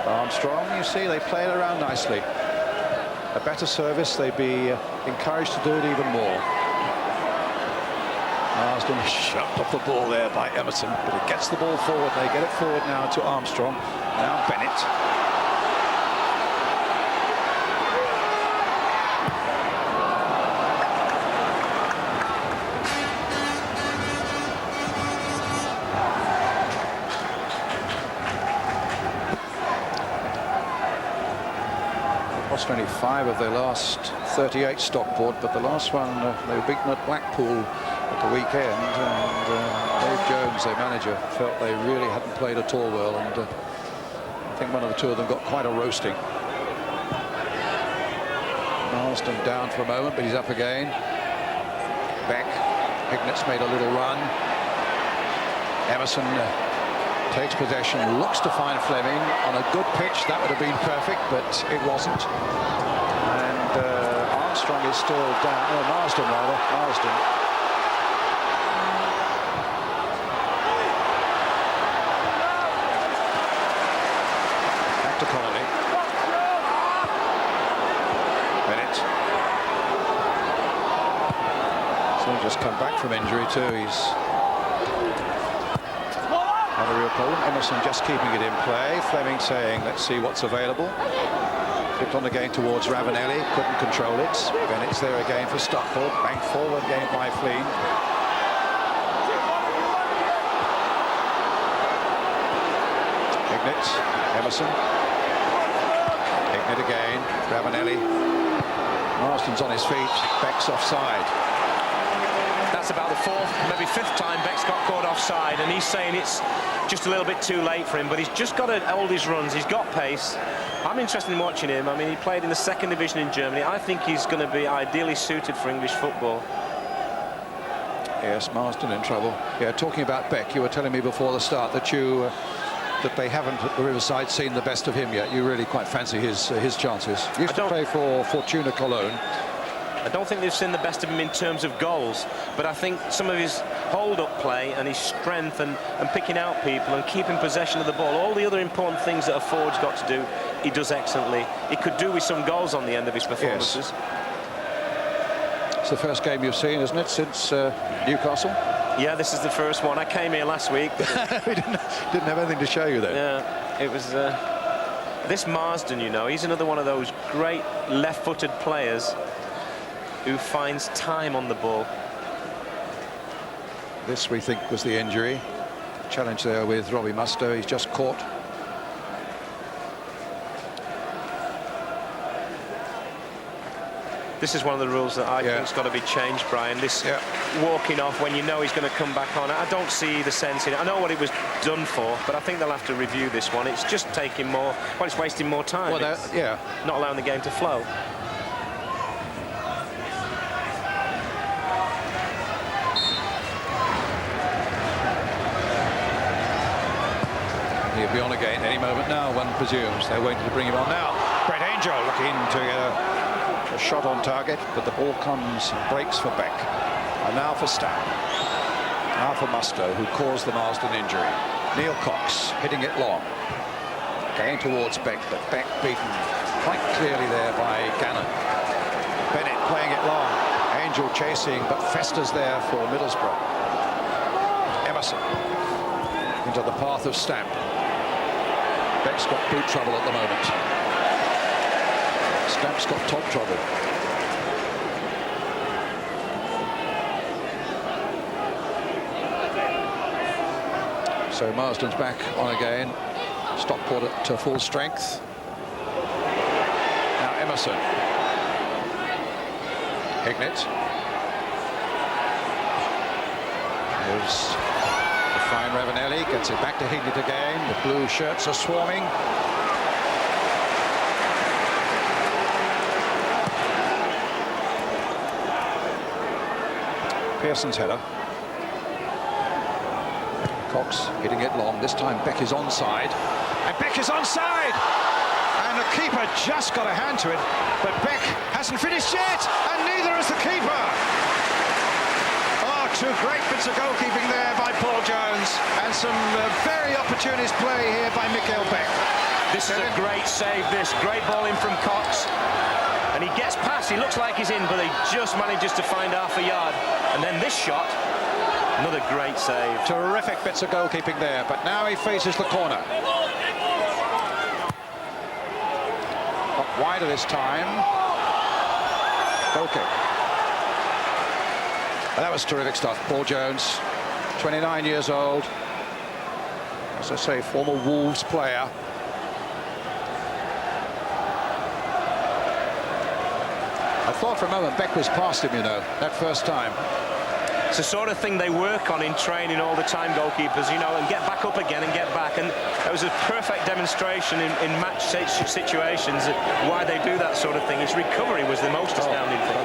Armstrong, you see, they play it around nicely. A better service, they'd be encouraged to do it even more. Marsden shoved off the ball there by Emerson, but it gets the ball forward. They get it forward now to Armstrong. Now Bennett. Lost only 5 of their last 38, Stockport, but the last one they were beaten at Blackpool at the weekend, and Dave Jones, their manager, felt they really hadn't played at all well, and I think one of the two of them got quite a roasting. Marsden down for a moment, but he's up again. Beck. Hignett's made a little run. Emerson takes possession, looks to find Fleming on a good pitch. That would have been perfect, but it wasn't. And Armstrong is still down. Oh, Marsden rather. Marsden. Back to Connolly. Bennett. So he's just come back from injury too. He's not a real problem. Emerson just keeping it in play. Fleming saying, let's see what's available. Flipped on again towards Ravanelli. Couldn't control it. Bennett's there again for Stockport. Banked forward again by Fleen. Hignett. Emerson. Hignett again. Ravanelli. Marsden's on his feet. Beck's offside. That's about the 4th, maybe 5th time Beck's got caught offside, and he's saying it's just a little bit too late for him, but he's just got to hold his runs. He's got pace. I'm interested in watching him. I mean, he played in the 2nd division in Germany. I think he's going to be ideally suited for English football. Yes, Marsden in trouble. Yeah, talking about Beck, you were telling me before the start that that they haven't at the Riverside seen the best of him yet. You really quite fancy his chances. He used to play for Fortuna Cologne. I don't think they've seen the best of him in terms of goals, but I think some of his hold-up play and his strength and picking out people and keeping possession of the ball, all the other important things that a forward's got to do, he does excellently. He could do with some goals on the end of his performances. Yes. It's the first game you've seen, isn't it, since Newcastle? Yeah, this is the first one. I came here last week. We didn't have anything to show you then. Yeah, it was... this Marsden, you know, he's another one of those great left-footed players who finds time on the ball. This, we think, was the injury. Challenge there with Robbie Mustoe. He's just caught. This is one of the rules that I think's got to be changed, Brian. This walking off when you know he's going to come back on. I don't see the sense in it. I know what it was done for, but I think they'll have to review this one. It's just taking more. Well, it's wasting more time. Well, not allowing the game to flow. He'll be on again any moment now, one presumes. They're waiting to bring him on now. Brett Angel looking to get a shot on target, but the ball comes and breaks for Beck. And now for Stamp. Now for Mustoe, who caused the Marsden injury. Neil Cox hitting it long. Going towards Beck, but Beck beaten quite clearly there by Gannon. Bennett playing it long. Angel chasing, but Fester's there for Middlesbrough. Emerson into the path of Stamp. Beck's got boot trouble at the moment. Stamp's got top trouble. So Marsden's back on again. Stockport at full strength. Now Emerson. Hignett. Here's the fine Ravanelli. Gets it back to Hignett again. The blue shirts are swarming. Pearson's header. Cox hitting it long. This time Beck is onside. And Beck is onside! And the keeper just got a hand to it. But Beck hasn't finished yet. And neither has the keeper. Oh, two great bits of goalkeeping there by Paul Jones. And some very opportunist play here by Mikael Beck. This is a great save, this. Great ball in from Cox. And he gets past. He looks like he's in, but he just manages to find half a yard. And then this shot, another great save. Terrific bits of goalkeeping there, but now he faces the corner. Up wider this time. Goal kick. And that was terrific stuff. Paul Jones, 29 years old. As I say, former Wolves player. I thought for a moment Beck was past him, you know, that first time. It's the sort of thing they work on in training all the time, goalkeepers, you know, and get back up again and get back. And that was a perfect demonstration in match situations why they do that sort of thing. His recovery was the most astounding thing.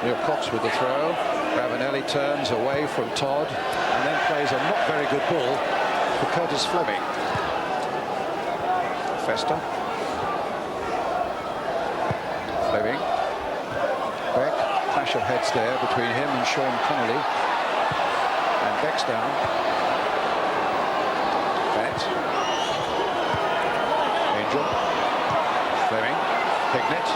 Neil Cox with the throw. Ravanelli turns away from Todd and then plays a not very good ball for Curtis Fleming. Fester. Fleming. Beck. Clash of heads there between him and Sean Connolly. And Beck's down. Bennett. Angel. Fleming. Hignett.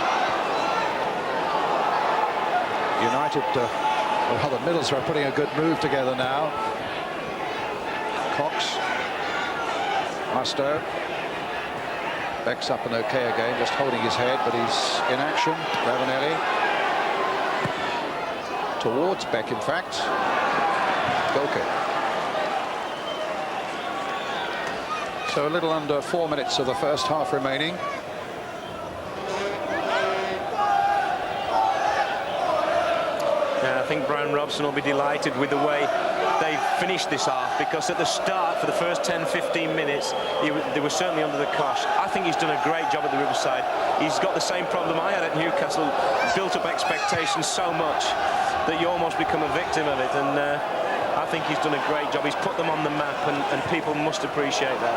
United, well, the Middlesbrough are putting a good move together now. Cox. Mustoe. Beck's up and okay again, just holding his head, but he's in action. Ravanelli towards Beck, in fact. Goal kick. So a little under 4 minutes of the first half remaining. Yeah, I think Brian Robson will be delighted with the way they finished this half, because at the start, for the first 10-15 minutes, they were certainly under the cosh. I think he's done a great job at the Riverside. He's got the same problem I had at Newcastle, built up expectations so much that you almost become a victim of it, and I think he's done a great job. He's put them on the map, and people must appreciate that.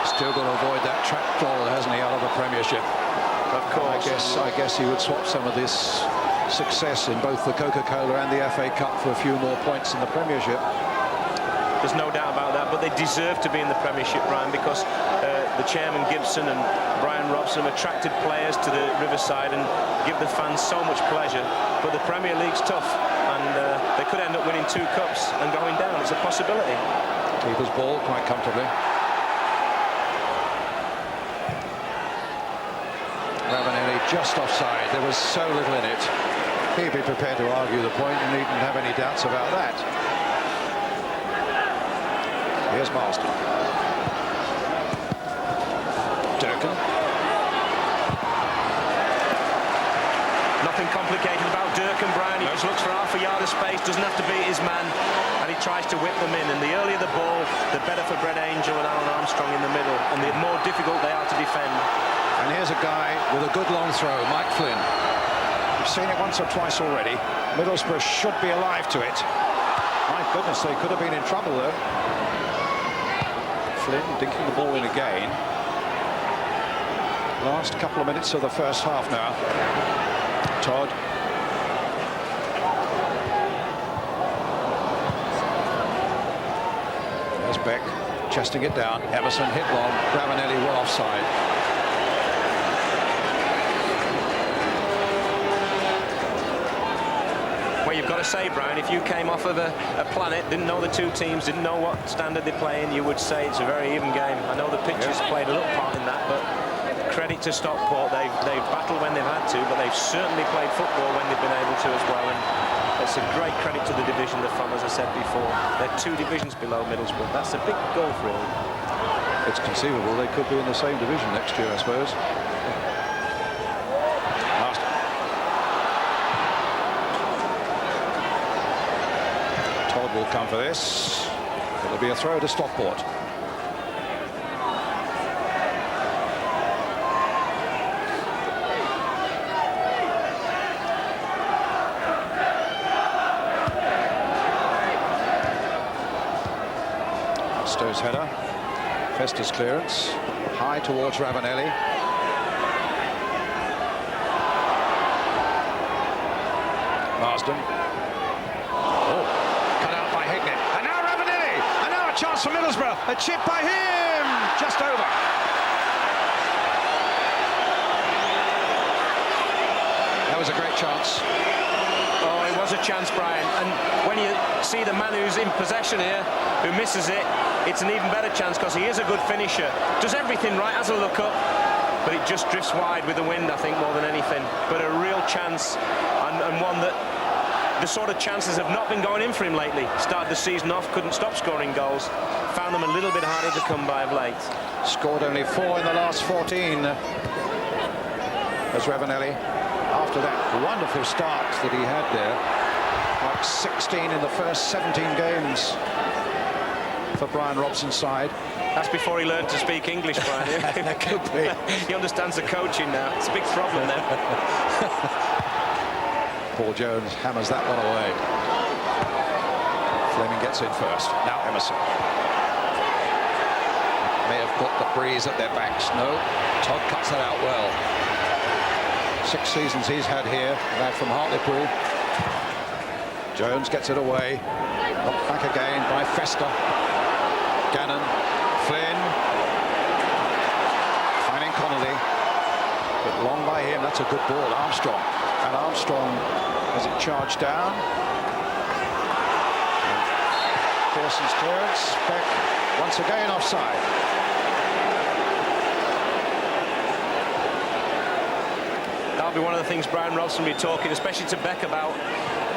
Still got to avoid that trap claw, hasn't he, out of the Premiership? Of course. I guess he would swap some of this success in both the Coca-Cola and the FA Cup for a few more points in the Premiership. There's no doubt about that, but they deserve to be in the Premiership, Brian, because the chairman Gibson and Brian Robson have attracted players to the Riverside and give the fans so much pleasure. But the Premier League's tough, and they could end up winning 2 cups and going down. It's a possibility. Keeper's ball quite comfortably. Ravanelli just offside. There was so little in it. He'd be prepared to argue the point and needn't have any doubts about that. Here's Marsden. Durkin. Nothing complicated about Durkin, Brian. He just looks for half a yard of space, doesn't have to beat his man, and he tries to whip them in. And the earlier the ball, the better for Brett Angel and Alan Armstrong in the middle, and the more difficult they are to defend. And here's a guy with a good long throw, Mike Flynn. We've seen it once or twice already. Middlesbrough should be alive to it. My goodness, they could have been in trouble though. Flynn dinking the ball in again. Last couple of minutes of the first half now. Todd. There's Beck chesting it down. Emerson hit long. Ravanelli well offside. Well, you've got to say, Brian, if you came off of a planet, didn't know the two teams, didn't know what standard they're playing, you would say it's a very even game. I know the pitch has played a little part in that, but credit to Stockport. They've battled when they've had to, but they've certainly played football when they've been able to as well. And it's a great credit to the division they're from, as I said before. They're 2 divisions below Middlesbrough. That's a big gulf, really. It's conceivable they could be in the same division next year, I suppose. Todd will come for this. It'll be a throw to Stockport. Stowe's header. Fester's clearance. High towards Ravanelli. Marsden. Oh, cut out by Hignett. And now Ravanelli. And now a chance for Middlesbrough. A chip by him. Just over. That was a great chance. Oh, it was a chance, Brian. And when you see the man who's in possession here, who misses it, it's an even better chance because he is a good finisher. Does everything right, has a look up, but it just drifts wide with the wind, I think, more than anything. But a real chance, and one that the sort of chances have not been going in for him lately. Started the season off, couldn't stop scoring goals. Found them a little bit harder to come by of late. Scored only 4 in the last 14. As Ravanelli, after that wonderful start that he had there, like 16 in the first 17 games for Brian Robson's side. That's before he learned to speak English, Brian. That could be. He understands the coaching now. It's a big problem then. Paul Jones hammers that one away. Fleming gets in first. Now Emerson. May have got the breeze at their backs. No, Todd cuts that out well. 6 seasons he's had here, lad from Hartlepool. Jones gets it away. Knocked back again by Fester. Gannon, Flynn, finding Connolly, but long by him. That's a good ball. Armstrong, and Armstrong has it charged down. And Pearson's clearance. Beck once again offside. That'll be one of the things Brian Robson will be talking, especially to Beck, about.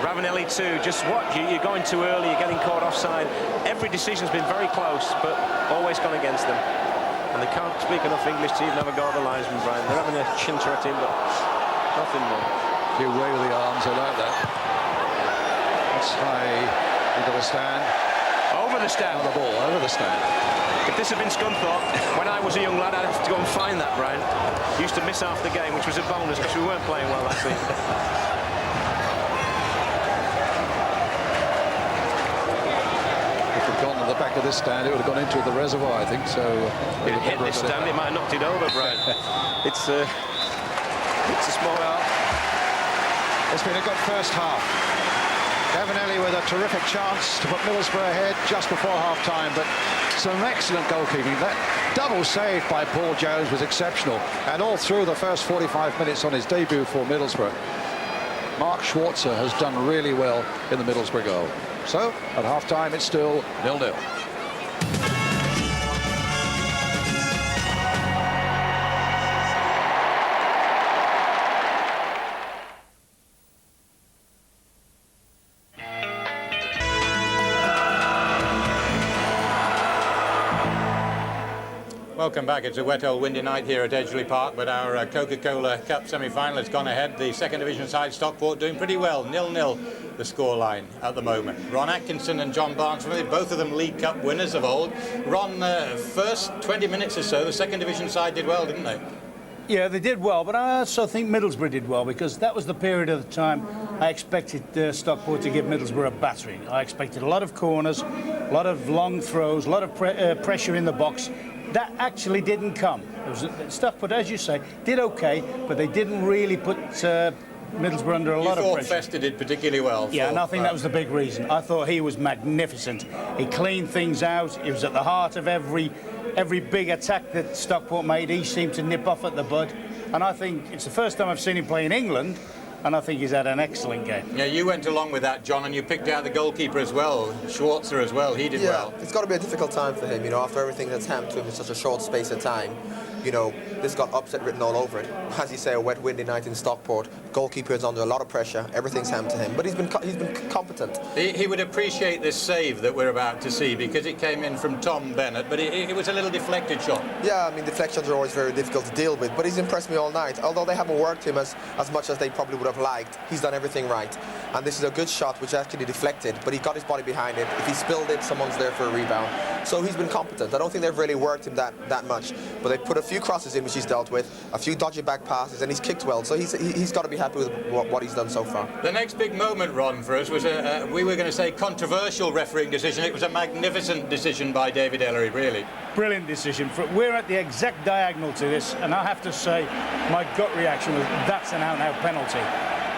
Ravanelli too, just what, you're going too early, you're getting caught offside. Every decision's been very close, but always gone against them. And they can't speak enough English to even have a go at the linesman, Brian. They're having a chinter at him, but nothing more. You way with the arms, I like that. That's high into the stand. Over the stand. Not the ball, over the stand. If this had been Scunthorpe, when I was a young lad, I'd have to go and find that, Brian. Used to miss half the game, which was a bonus because we weren't playing well that season. Gone to the back of this stand, it would have gone into the reservoir, I think. So it hit this stand, it might have knocked it over, Brian. It's a small art. It's been a good first half. Ravanelli with a terrific chance to put Middlesbrough ahead just before half-time, but some excellent goalkeeping. That double save by Paul Jones was exceptional, and all through the first 45 minutes on his debut for Middlesbrough, Mark Schwarzer has done really well in the Middlesbrough goal. So, at half-time, it's still 0-0. Welcome back. It's a wet old windy night here at Edgeley Park, but our Coca-Cola Cup semi-final has gone ahead. The second division side, Stockport, doing pretty well. 0-0 the scoreline at the moment. Ron Atkinson and John Barnesworthy, both of them League Cup winners of old. Ron, first 20 minutes or so, the second division side did well, didn't they? Yeah, they did well, but I also think Middlesbrough did well, because that was the period of the time I expected Stockport to give Middlesbrough a battering. I expected a lot of corners, a lot of long throws, a lot of pressure in the box. That actually didn't come. Stockport, as you say, did okay, but they didn't really put Middlesbrough under a lot of pressure. You thought Fester did particularly well. Yeah, and I think that was the big reason. I thought he was magnificent. He cleaned things out. He was at the heart of every big attack that Stockport made. He seemed to nip off at the bud. And I think it's the first time I've seen him play in England, and I think he's had an excellent game. Yeah, you went along with that, John, and you picked out the goalkeeper as well, Schwarzer as well. He did well. It's got to be a difficult time for him, you know, after everything that's happened to him in such a short space of time. You know, this got upset written all over it. As you say, a wet, windy night in Stockport. Goalkeeper is under a lot of pressure. Everything's happened to him, but he's been competent. He would appreciate this save that we're about to see, because it came in from Tom Bennett, but it was a little deflected shot. Yeah, I mean, deflections are always very difficult to deal with, but he's impressed me all night. Although they haven't worked him as much as they probably would have liked, he's done everything right. And this is a good shot, which actually deflected, but he got his body behind it. If he spilled it, someone's there for a rebound. So he's been competent. I don't think they've really worked him that much, but they put a few crosses in which he's dealt with, a few dodgy back passes, and he's kicked well. So he's got to be happy with what he's done so far. The next big moment, Ron, for us was we were going to say controversial refereeing decision. It was a magnificent decision by David Ellery, really. Brilliant decision. We're at the exact diagonal to this, and I have to say my gut reaction was that's an out-and-out penalty.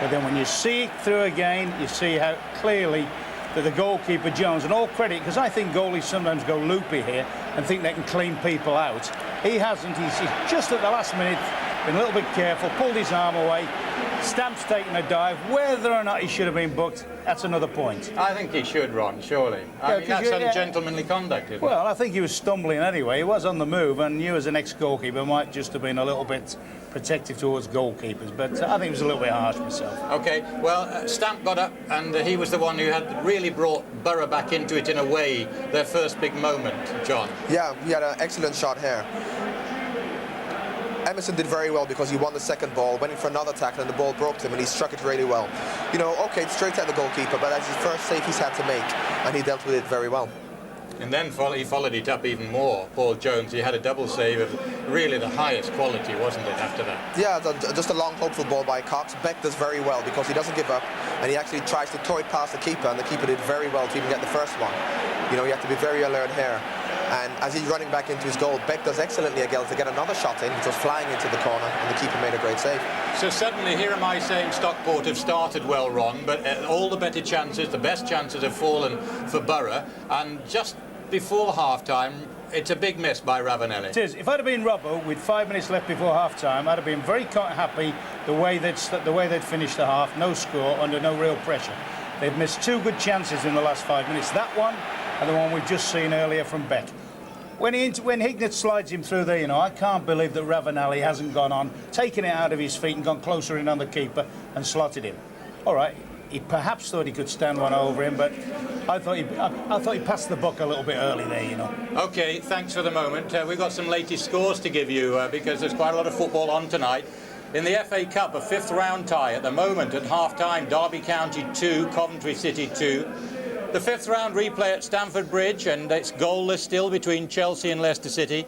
But then when you see it through again, you see how clearly that the goalkeeper, Jones, and all credit, because I think goalies sometimes go loopy here and think they can clean people out. He hasn't. He's just at the last minute been a little bit careful, pulled his arm away. Stamp's taking a dive. Whether or not he should have been booked, that's another point. I think he should, Ron, surely. I mean, that's ungentlemanly conduct, isn't it? Well, I think he was stumbling anyway. He was on the move, and you as an ex-goalkeeper might just have been a little bit protective towards goalkeepers, but I think it was a little bit harsh myself. OK, well, Stamp got up, and he was the one who had really brought Borough back into it in a way, their first big moment, John. Yeah, he had an excellent shot here. Emerson did very well because he won the second ball, went in for another tackle, and the ball broke him, and he struck it really well. You know, OK, it's straight at the goalkeeper, but that's his first save he's had to make, and he dealt with it very well. And then he followed it up even more, Paul Jones. He had a double save of really the highest quality, wasn't it, after that? Yeah, just a long, hopeful ball by Cox. Beck does very well because he doesn't give up, and he actually tries to throw it past the keeper, and the keeper did very well to even get the first one. You know, you have to be very alert here. And as he's running back into his goal, Beck does excellently again to get another shot in, which was flying into the corner, and the keeper made a great save. So suddenly, here am I saying Stockport have started well, Ron, but all the better chances, the best chances have fallen for Borough, and just before half-time, it's a big miss by Ravanelli. It is. If I'd have been Robbo with 5 minutes left before half-time, I'd have been very happy the way they'd finished the half, no score, under no real pressure. They've missed two good chances in the last 5 minutes. That one and the one we've just seen earlier from Beck. When Hignett slides him through there, you know, I can't believe that Ravanelli hasn't gone on, taken it out of his feet and gone closer in on the keeper and slotted him. All right, he perhaps thought he could stand one over him, but I thought he passed the buck a little bit early there, you know. OK, thanks for the moment. We've got some latest scores to give you because there's quite a lot of football on tonight. In the FA Cup, a fifth round tie at the moment at half-time, Derby County 2, Coventry City 2. The fifth round replay at Stamford Bridge, and it's goalless still between Chelsea and Leicester City.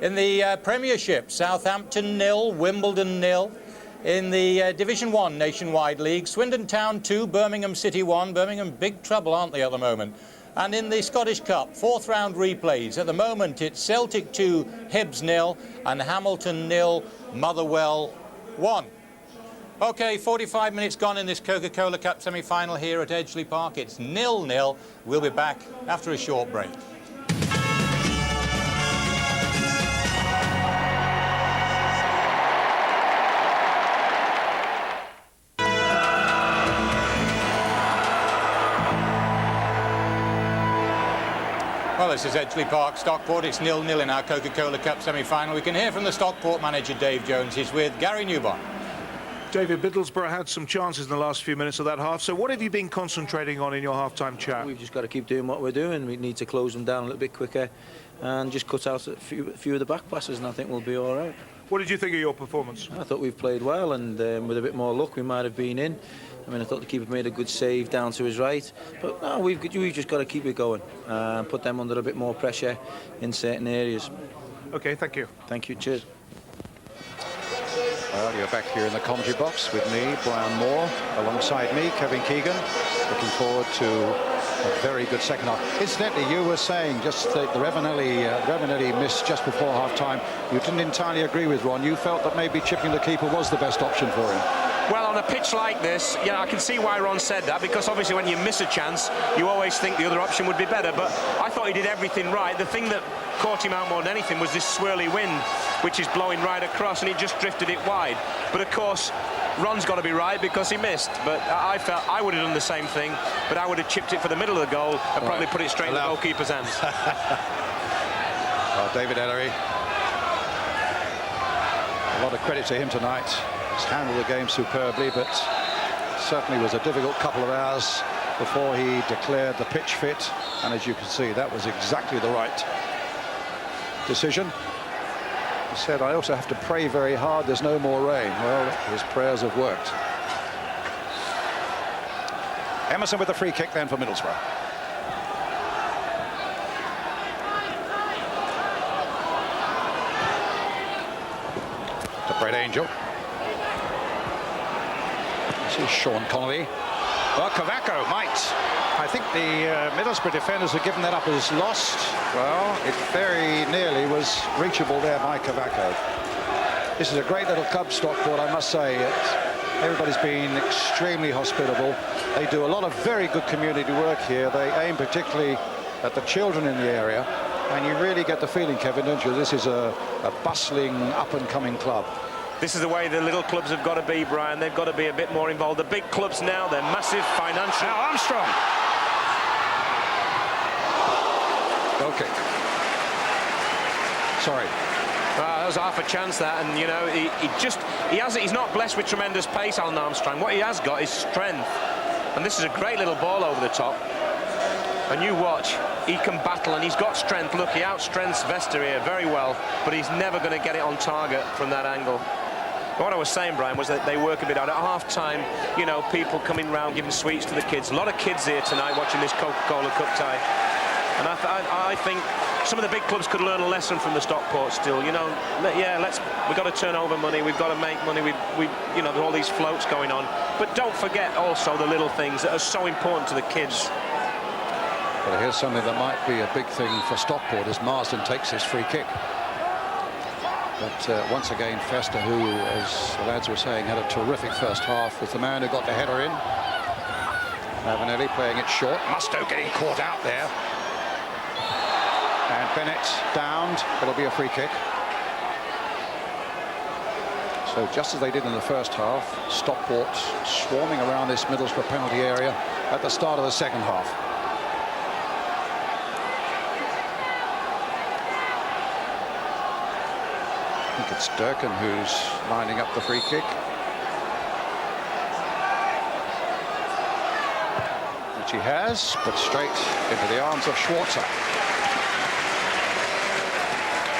In the Premiership, Southampton 0, Wimbledon 0. In the Division 1 Nationwide League, Swindon Town 2, Birmingham City 1. Birmingham big trouble, aren't they, at the moment? And in the Scottish Cup, fourth round replays. At the moment, it's Celtic 2, Hibs 0, and Hamilton 0, Motherwell 1. OK, 45 minutes gone in this Coca-Cola Cup semi-final here at Edgeley Park. It's 0-0. We'll be back after a short break. Well, this is Edgeley Park, Stockport. It's 0-0 in our Coca-Cola Cup semi-final. We can hear from the Stockport manager, Dave Jones. He's with Gary Newbon. David, Middlesbrough had some chances in the last few minutes of that half. So what have you been concentrating on in your half-time chat? We've just got to keep doing what we're doing. We need to close them down a little bit quicker and just cut out a few of the back passes, and I think we'll be all right. What did you think of your performance? I thought we've played well, and with a bit more luck we might have been in. I mean, I thought the keeper made a good save down to his right, but no, we've just got to keep it going and put them under a bit more pressure in certain areas. Okay, thank you. Thank you, cheers. Well, you're back here in the commentary box with me, Brian Moore, alongside me, Kevin Keegan. Looking forward to a very good second half. Incidentally, you were saying just the Ravanelli miss just before half-time. You didn't entirely agree with Ron. You felt that maybe chipping the keeper was the best option for him. Well, on a pitch like this, yeah, I can see why Ron said that, because obviously when you miss a chance, you always think the other option would be better. But I thought he did everything right. The thing that caught him out more than anything was this swirly wind, which is blowing right across, and he just drifted it wide. But of course, Ron's got to be right because he missed. But I felt I would have done the same thing, but I would have chipped it for the middle of the goal and probably put it straight in the goalkeeper's hands. Well, David Ellery, a lot of credit to him tonight. He's handled the game superbly, but certainly was a difficult couple of hours before he declared the pitch fit. And as you can see, that was exactly the right decision. He said, I also have to pray very hard there's no more rain. Well, his prayers have worked. Emerson with the free kick then for Middlesbrough. To Brett Angel. This is Sean Connolly. Well, Cavaco might. I think the Middlesbrough defenders have given that up as lost. Well, it very nearly was reachable there by Cavaco. This is a great little club, Stockport, I must say. Everybody's been extremely hospitable. They do a lot of very good community work here. They aim particularly at the children in the area. And you really get the feeling, Kevin, don't you? This is a bustling, up-and-coming club. This is the way the little clubs have got to be, Brian. They've got to be a bit more involved. The big clubs now, they're massive financial. Now Armstrong. Okay. Sorry. That was half a chance, that, and you know, he's not blessed with tremendous pace, Alan Armstrong. What he has got is strength, and this is a great little ball over the top. And you watch, he can battle, and he's got strength. Look, he outstrengths Vesta here very well, but he's never going to get it on target from that angle. What I was saying, Brian, was that they work a bit out at half-time. You know, people coming round giving sweets to the kids. A lot of kids here tonight watching this Coca-Cola Cup tie. And I think some of the big clubs could learn a lesson from the Stockport still. You know, yeah, we've got to turn over money. We've got to make money. You know, there are all these floats going on. But don't forget also the little things that are so important to the kids. Well, here's something that might be a big thing for Stockport as Marsden takes his free kick. But once again, Festa, who, as the lads were saying, had a terrific first half, was the man who got the header in. Ravanelli playing it short. Musto getting caught out there. And Bennett downed. It'll be a free kick. So just as they did in the first half, Stockport swarming around this Middlesbrough penalty area at the start of the second half. I think it's Durkin who's lining up the free kick. Which he has, but straight into the arms of Schwarzer.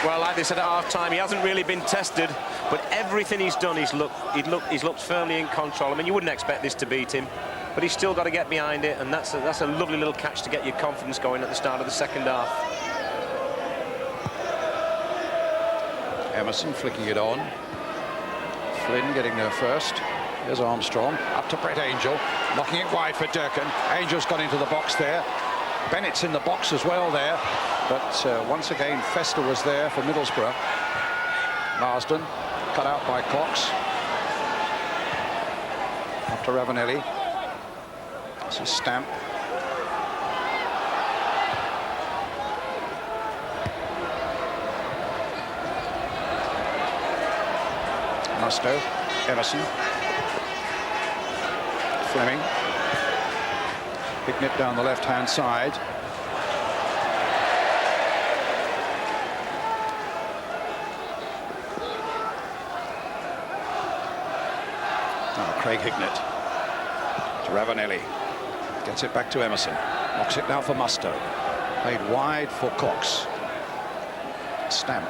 Well, like they said at half-time, he hasn't really been tested, but everything he's done, he's looked firmly in control. I mean, you wouldn't expect this to beat him, but he's still got to get behind it, and that's a lovely little catch to get your confidence going at the start of the second half. Emerson flicking it on. Flynn getting there first. Here's Armstrong, up to Brett Angel, knocking it wide for Durkin. Angel's got into the box there. Bennett's in the box as well there. But once again, Festa was there for Middlesbrough. Marsden, cut out by Cox. Up to Ravanelli. This is Stamp. Musto, Emerson. Fleming. Big nip down the left-hand side. Craig Hignett. To Ravanelli. Gets it back to Emerson. Knocks it down for Musto. Played wide for Cox. Stamp.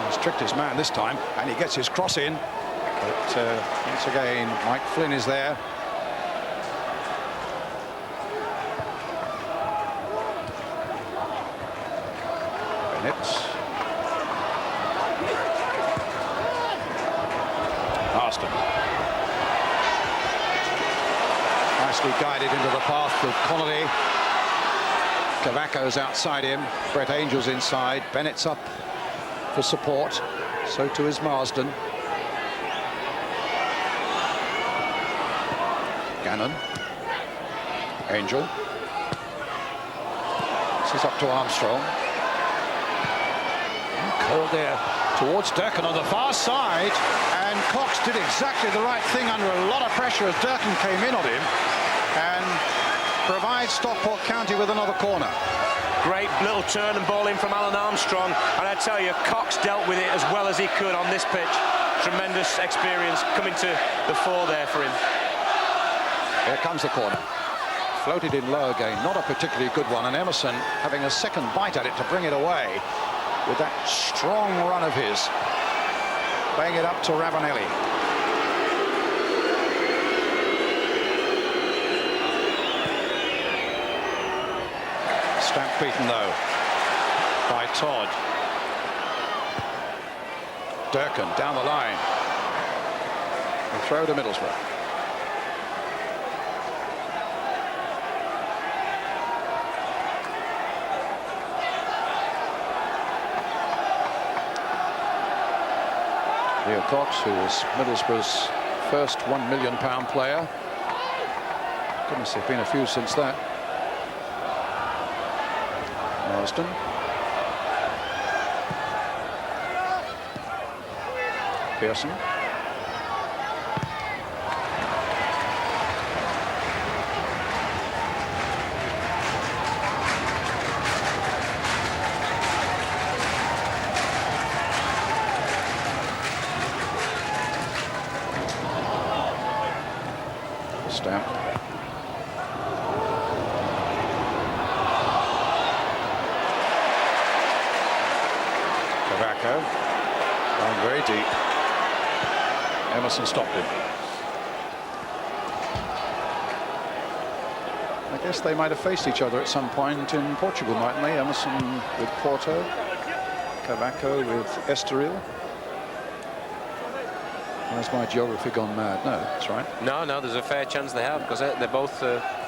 He's tricked his man this time, and he gets his cross in. But once again, Mike Flynn is there. Bennett. Marston. Nicely guided into the path of Connolly. Cavaco's outside him. Brett Angel's inside. Bennett's up for support. So too is Marsden. Gannon. Angel. This is up to Armstrong. Called there towards Durkin on the far side, and Cox did exactly the right thing under a lot of pressure as Durkin came in on him and provides Stockport County with another corner. Great little turn and ball in from Alan Armstrong, and I tell you, Cox dealt with it as well as he could on this pitch. Tremendous experience coming to the fore there for him. Here comes the corner. Floated in low again, not a particularly good one, and Emerson having a second bite at it to bring it away with that strong run of his. Playing it up to Ravanelli. Stamp beaten though by Todd. Durkin down the line. A throw to Middlesbrough. Leo Cox, who was Middlesbrough's first £1 million player. Goodness, there have been a few since that. Marsden. Pearson. Stamp. Cavaco going very deep. Emerson stopped him. I guess they might have faced each other at some point in Portugal, mightn't they? Emerson with Porto, Cavaco with Estoril. Has my geography gone mad? No, that's right. No, there's a fair chance they have, because they're both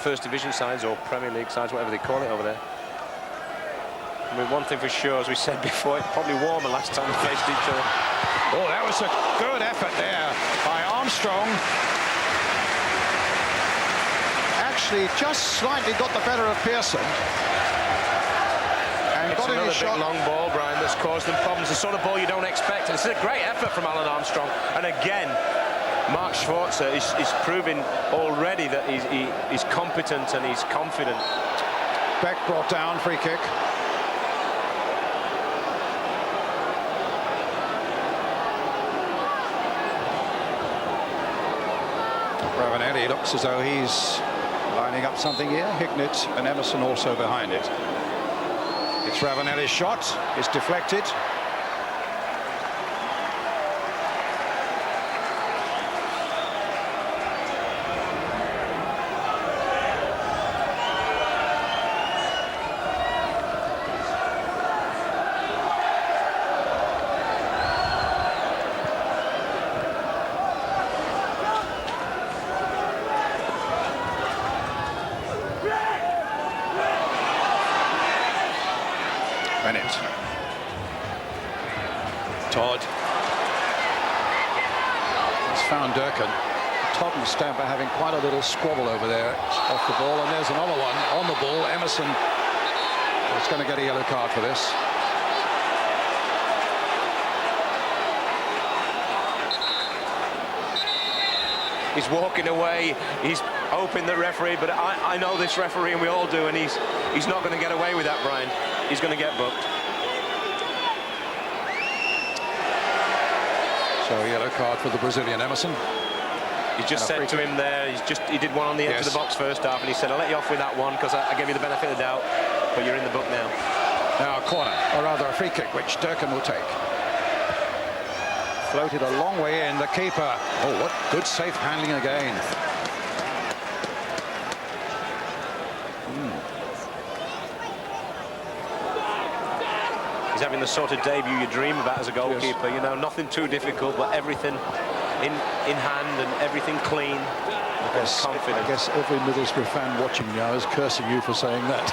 First Division sides or Premier League sides, whatever they call it over there. I mean, one thing for sure, as we said before, it's probably warmer last time they faced each other. Oh, that was a good effort there by Armstrong. Actually, just slightly got the better of Pearson. And It's got in another his big shot. long ball, Brian, that's caused them problems. The sort of ball you don't expect. And it's a great effort from Alan Armstrong. And again, Mark Schwarzer is proving already that he's competent and he's confident. Beck brought down, free kick. Ravanelli looks as though he's lining up something here. Hignett and Emerson also behind it. It's Ravanelli's shot. It's deflected. Bennett. Todd. He's found Durkin. Todd and Stamp are having quite a little squabble over there off the ball, and there's another one on the ball. Emerson is going to get a yellow card for this. He's walking away. He's hoping the referee, but I know this referee, and we all do, and he's not going to get away with that, Brian. He's going to get booked. So a yellow card for the Brazilian Emerson. He just said to him there, he did one on the edge of the box first half, and he said, I'll let you off with that one because I gave you the benefit of the doubt, but you're in the book now. Now a corner, or rather a free kick, which Durkin will take. Floated a long way in, the keeper. Oh, what good safe handling again. He's having the sort of debut you dream about as a goalkeeper. You know, nothing too difficult, but everything in hand and everything clean. Confident. I guess every Middlesbrough fan watching now is cursing you for saying that.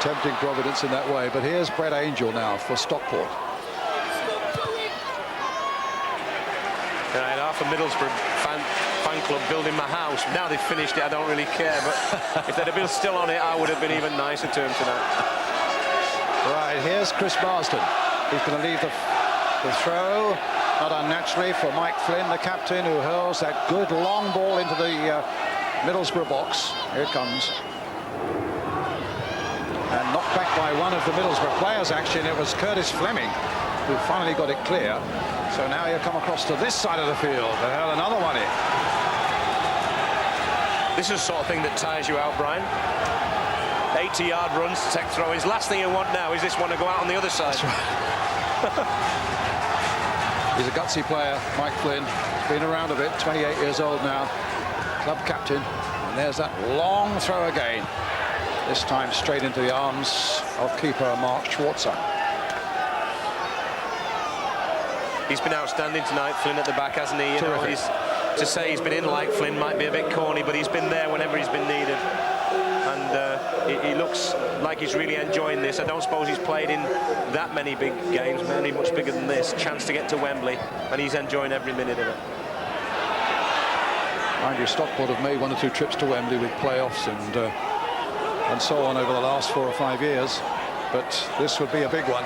Tempting Providence in that way. But here's Brett Angel now for Stockport. Right, half a Middlesbrough fan club building my house. Now they've finished it, I don't really care. But if they'd have been still on it, I would have been even nicer to him tonight. Right, here's Chris Marsden. He's going to leave the throw. Not unnaturally for Mike Flynn, the captain, who hurls that good long ball into the Middlesbrough box. Here it comes. And knocked back by one of the Middlesbrough players, actually, and it was Curtis Fleming who finally got it clear. So now he'll come across to this side of the field to hurl another one in. This is the sort of thing that tires you out, Brian. 80-yard runs to take throw-ins. Last thing you want now is this one to go out on the other side. That's right. He's a gutsy player, Mike Flynn. He's been around a bit, 28 years old now. Club captain. And there's that long throw again. This time straight into the arms of keeper Mark Schwarzer. He's been outstanding tonight, Flynn at the back, hasn't he? You know, to say he's been in like Flynn might be a bit corny, but he's been there whenever he's been needed. And he looks like he's really enjoying this. I don't suppose he's played in that many big games, many much bigger than this. Chance to get to Wembley, and he's enjoying every minute of it. Mind you, Stockport have made 1 or 2 trips to Wembley with playoffs and so on over the last 4 or 5 years, but this would be a big one.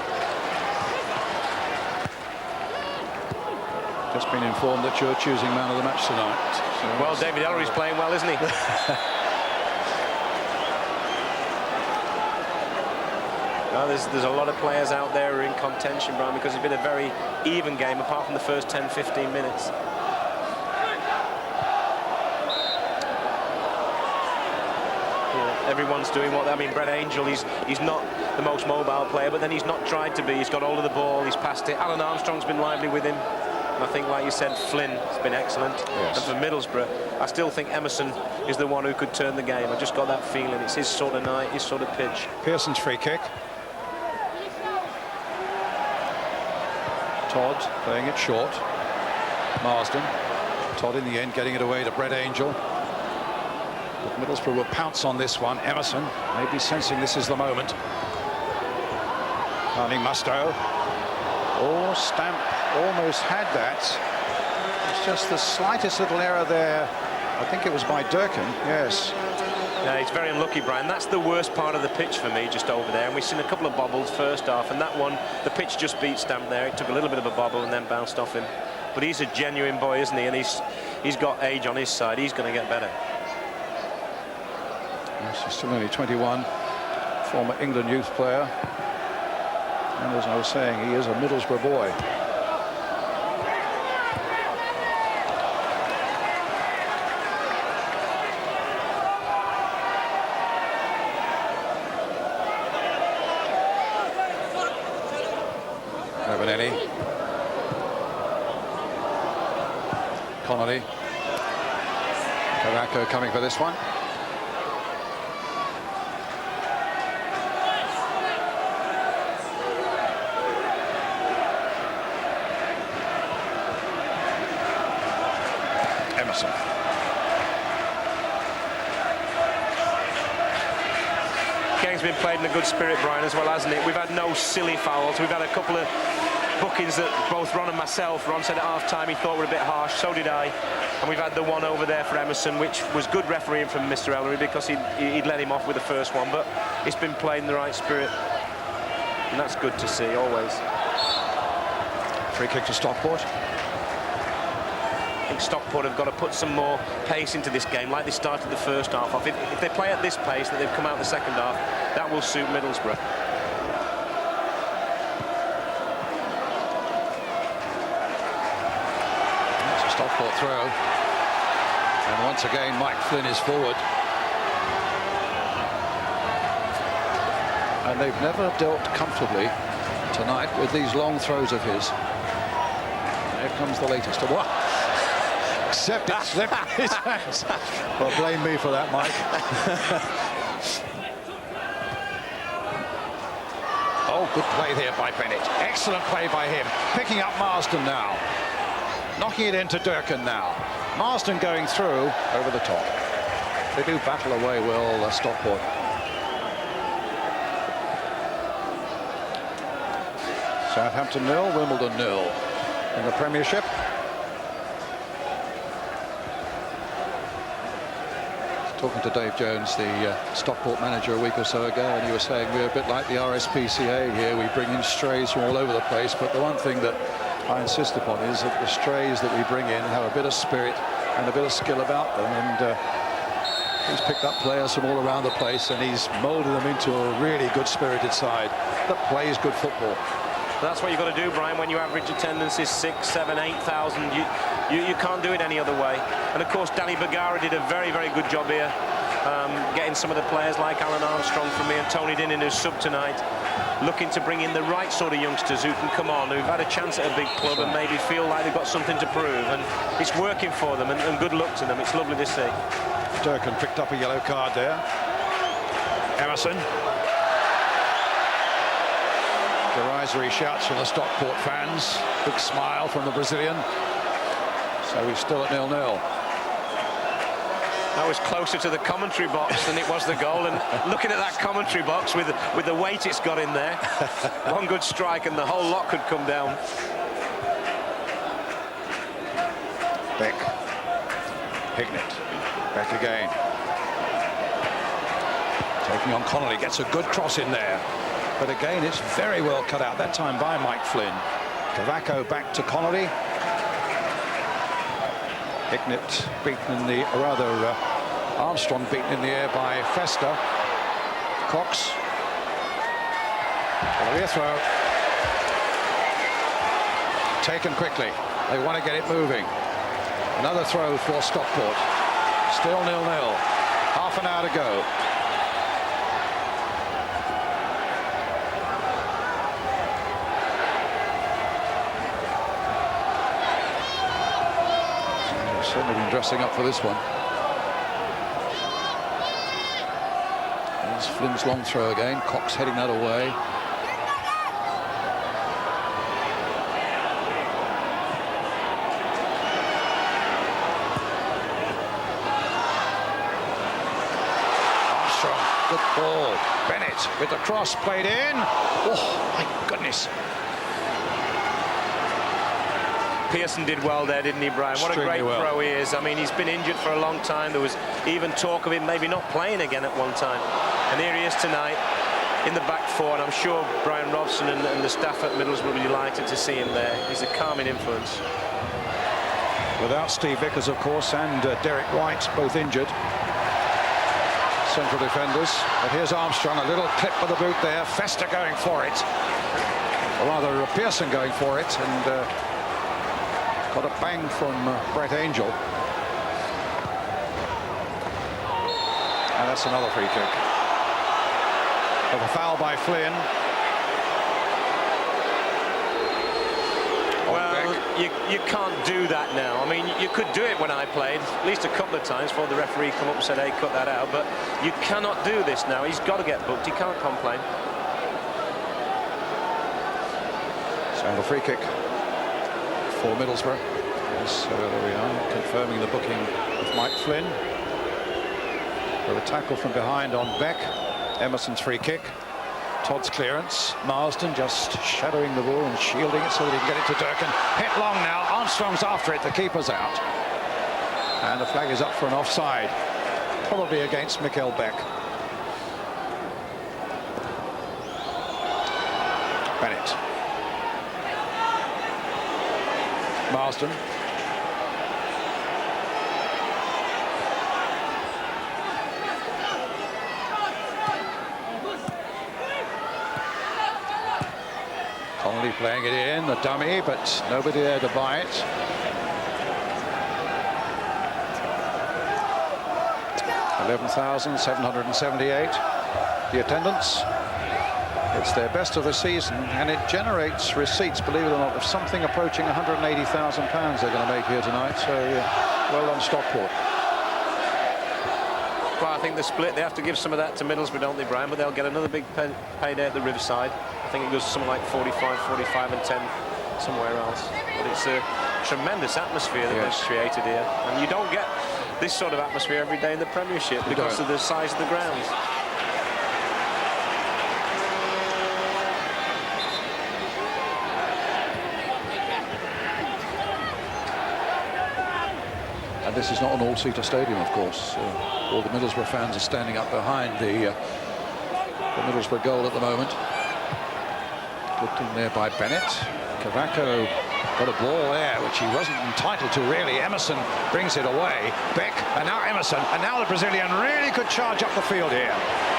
Just been informed that you're choosing man of the match tonight. So well, David Ellery's playing well, isn't he? Well, there's a lot of players out there who are in contention, Brian, because it's been a very even game apart from the first 10-15 minutes. Everyone's doing what, I mean, Brett Angel, he's not the most mobile player, but then he's not tried to be. He's got hold of the ball, he's passed it. Alan Armstrong's been lively with him. And I think, like you said, Flynn has been excellent. Yes. And for Middlesbrough, I still think Emerson is the one who could turn the game. I just got that feeling. It's his sort of night, his sort of pitch. Pearson's free kick. Todd playing it short. Marsden. Todd in the end getting it away to Brett Angel. But Middlesbrough will pounce on this one. Emerson maybe sensing this is the moment. Finding Musto. Oh, Stamp almost had that. It's just the slightest little error there. I think it was by Durkin, yes. Yeah, he's very unlucky, Brian. That's the worst part of the pitch for me, just over there. And we've seen a couple of bobbles first half, and that one, the pitch just beat Stamp there. It took a little bit of a bobble and then bounced off him. But he's a genuine boy, isn't he? And he's got age on his side. He's going to get better. Yes, he's still only 21, former England youth player. And as I was saying, he is a Middlesbrough boy. Ravanelli. Connolly. Caraco coming for this one. Emerson. Game's been played in a good spirit, Brian, as well, hasn't it? We've had no silly fouls. We've had a couple of bookings that both Ron and myself, Ron said at half-time he thought were a bit harsh, so did I. And we've had the one over there for Emerson, which was good refereeing from Mr. Ellery because he'd let him off with the first one, but it's been played in the right spirit. And that's good to see, always. Free kick to Stockport. I think Stockport have got to put some more pace into this game, like they started the first half off. If they play at this pace that they've come out the second half, that will suit Middlesbrough. That's a Stockport throw. And once again, Mike Flynn is forward. And they've never dealt comfortably tonight with these long throws of his. Here comes the latest. What? Except it slipped his hands. Well, blame me for that, Mike. Oh, good play there by Bennett. Excellent play by him. Picking up Marsden now. Knocking it into Durkin now. Marsden going through over the top. They do battle away well, Stockport. Southampton 0, Wimbledon 0 in the Premiership. Talking to Dave Jones, the Stockport manager, a week or so ago, and he was saying we're a bit like the RSPCA here. We bring in strays from all over the place, but the one thing that I insist upon is that the strays that we bring in have a bit of spirit and a bit of skill about them, and he's picked up players from all around the place, and he's moulded them into a really good spirited side that plays good football. That's what you've got to do, Brian, when your average attendance is 6, 7, 8,000. You can't do it any other way. And of course, Danny Bergara did a very, very good job here, getting some of the players like Alan Armstrong from me and Tony Dinnan, who's sub tonight, looking to bring in the right sort of youngsters who can come on, who've had a chance at a big club and maybe feel like they've got something to prove. And it's working for them, and good luck to them. It's lovely to see. Durkin picked up a yellow card there. Emerson. Derisory shouts from the Stockport fans. Big smile from the Brazilian. So we're still at 0-0. That was closer to the commentary box than it was the goal. And looking at that commentary box with the weight it's got in there, one good strike and the whole lot could come down. Beck. Hignett. Back again. Taking on Connolly. Gets a good cross in there. But again, it's very well cut out, that time by Mike Flynn. Cavaco back to Connolly. Hignett beaten in the, or rather, Armstrong beaten in the air by Festa. Cox. Connolly a throw. Taken quickly. They want to get it moving. Another throw for Stockport. Still 0-0. Half an hour to go. Certainly been dressing up for this one. There's Flynn's long throw again. Cox heading that away. Armstrong, good ball. Bennett with the cross played in. Oh, my goodness. Pearson did well there, didn't he, Brian? What a great throw he is. I mean, he's been injured for a long time. There was even talk of him maybe not playing again at one time. And here he is tonight in the back four, and I'm sure Brian Robson and the staff at Middlesbrough will be delighted to see him there. He's a calming influence. Without Steve Vickers, of course, and Derek White, both injured. Central defenders. But here's Armstrong, a little clip with the boot there. Festa going for it. Or rather, Pearson going for it, and got a bang from Brett Angel. And that's another free kick. Of a foul by Flynn. Well, you can't do that now. I mean, you could do it when I played, at least a couple of times before the referee come up and said, hey, cut that out. But you cannot do this now. He's got to get booked. He can't complain. So the free kick for Middlesbrough. So there we are, confirming the booking of Mike Flynn. With a tackle from behind on Beck. Emerson's free kick. Todd's clearance. Marsden just shadowing the ball and shielding it so that he can get it to Durkin. Hit long now. Armstrong's after it. The keeper's out. And the flag is up for an offside. Probably against Mikkel Beck. Bennett. Marsden. Connolly playing it in, the dummy, but nobody there to buy it. 11,778. The attendance. It's their best of the season, and it generates receipts, believe it or not, of something approaching £180,000 they're going to make here tonight. So, well done, Stockport. Well, I think the split, they have to give some of that to Middlesbrough, don't they, Brian? But they'll get another big payday at the Riverside. I think it goes something like 45 and 10 somewhere else. But it's a tremendous atmosphere that they've created here. And you don't get this sort of atmosphere every day in the Premiership because of the size of the grounds. And this is not an all-seater stadium, of course. All the Middlesbrough fans are standing up behind the Middlesbrough goal at the moment. Put in there by Bennett. Cavaco got a ball there, which he wasn't entitled to, really. Emerson brings it away. Beck, and now Emerson. And now the Brazilian really could charge up the field here.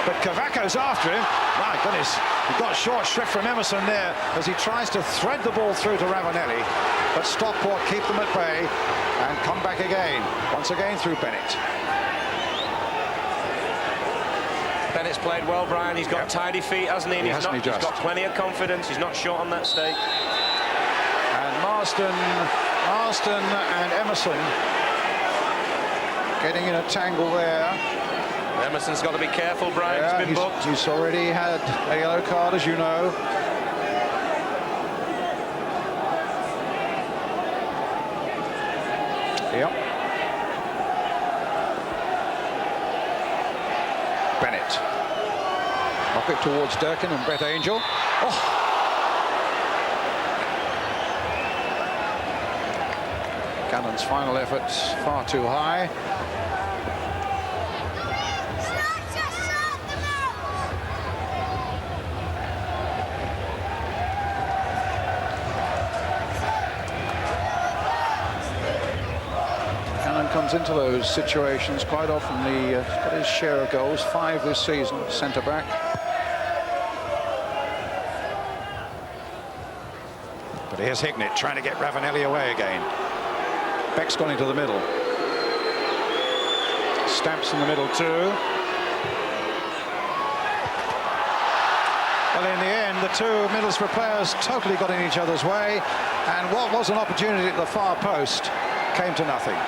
But Cavaco's after him. My goodness, he got short shrift from Emerson there as he tries to thread the ball through to Ravanelli. But Stockport keep them at bay and come back again, once again through Bennett. Bennett's played well, Brian. He's got tidy feet, hasn't he? He's got plenty of confidence. He's not short on that stake. And Marsden and Emerson getting in a tangle there. Emerson's got to be careful, Brian. He's been booked. He's already had a yellow card, as you know. Yep. Bennett. Knock it towards Durkin and Brett Angel. Oh! Cannon's final effort far too high. Comes into those situations quite often. He's got his share of goals, 5 this season, centre back. But here's Hignett trying to get Ravanelli away again. Beck's gone into the middle. Stamps in the middle too. Well, in the end, the two Middlesbrough players totally got in each other's way, and what was an opportunity at the far post came to nothing.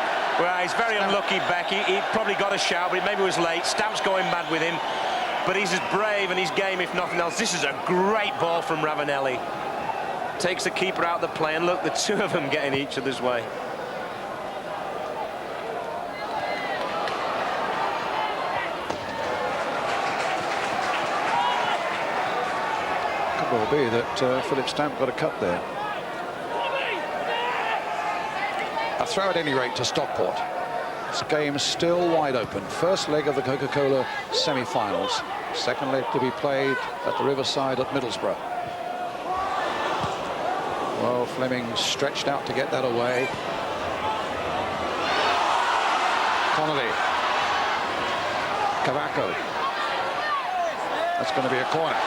Well, he's very unlucky, Beck. He probably got a shout, but maybe it was late. Stamp's going mad with him. But he's as brave and he's game, if nothing else. This is a great ball from Ravanelli. Takes the keeper out of the play, and look, the two of them get in each other's way. Could well be that Philip Stamp got a cut there. A throw at any rate to Stockport. This game still wide open. First leg of the Coca-Cola semi-finals. Second leg to be played at the Riverside at Middlesbrough. Well, Fleming stretched out to get that away. Connolly. Cavaco. That's going to be a corner.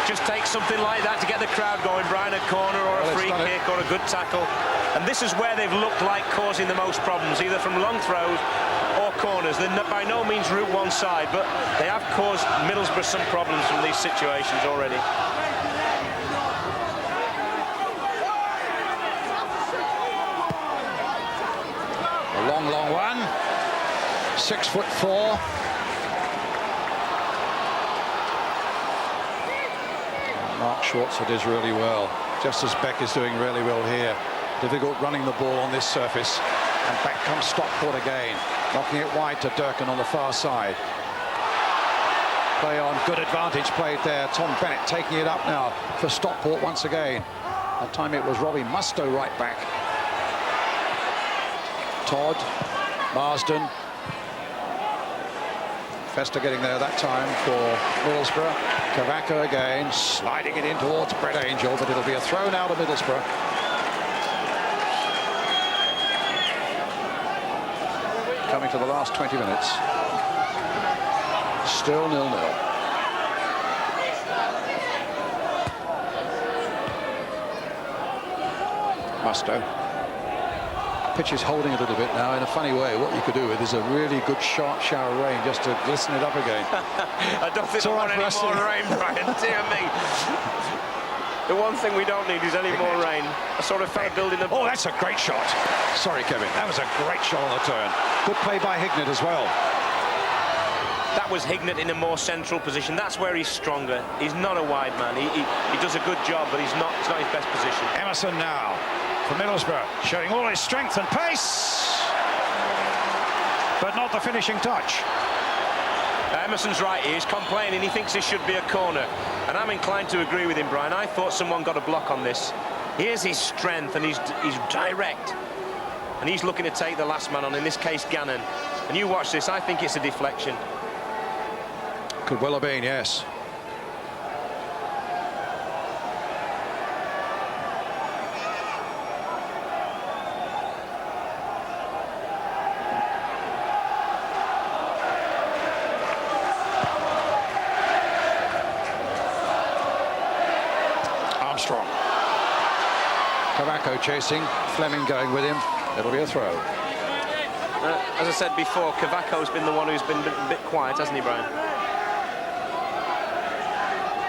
Just take something like that to get the crowd going, Brian, a corner or a free kick or a good tackle. And this is where they've looked like causing the most problems, either from long throws or corners. They're by no means route one side, but they have caused Middlesbrough some problems from these situations already. A long, long one. 6'4". Mark Schwartz does really well, just as Beck is doing really well here. Difficult running the ball on this surface. And back comes Stockport again, knocking it wide to Durkin on the far side. Play on, good advantage played there. Tom Bennett taking it up now for Stockport once again. That time it was Robbie Mustoe right back. Todd, Marsden. Fester getting there that time for Middlesbrough. Cavaco again, sliding it in towards Brett Angel, but it'll be a throw now to Middlesbrough. Coming to the last 20 minutes. Still 0-0. Mustoe. pitch is holding a little bit now in a funny way. What you could do with is a really good sharp shower of rain just to glisten it up again. I don't think I want any more rain, Brian. Dear me. The one thing we don't need is any more rain. I sort of felt building a... Oh, that's a great shot. Sorry, Kevin. That was a great shot on the turn. Good play by Hignett as well. That was Hignett in a more central position. That's where he's stronger. He's not a wide man. He does a good job, but it's not his best position. Emerson now for Middlesbrough, showing all his strength and pace, but not the finishing touch. Emerson's right. He's complaining. He thinks this should be a corner, and I'm inclined to agree with him, Brian. I thought someone got a block on this. Here's his strength, and he's direct, and he's looking to take the last man on, in this case Gannon. And you watch this. I think it's a deflection. Could well have been, yes. Armstrong. Cavaco chasing, Fleming going with him. It'll be a throw. As I said before, Cavaco's been the one who's been a bit quiet, hasn't he, Brian?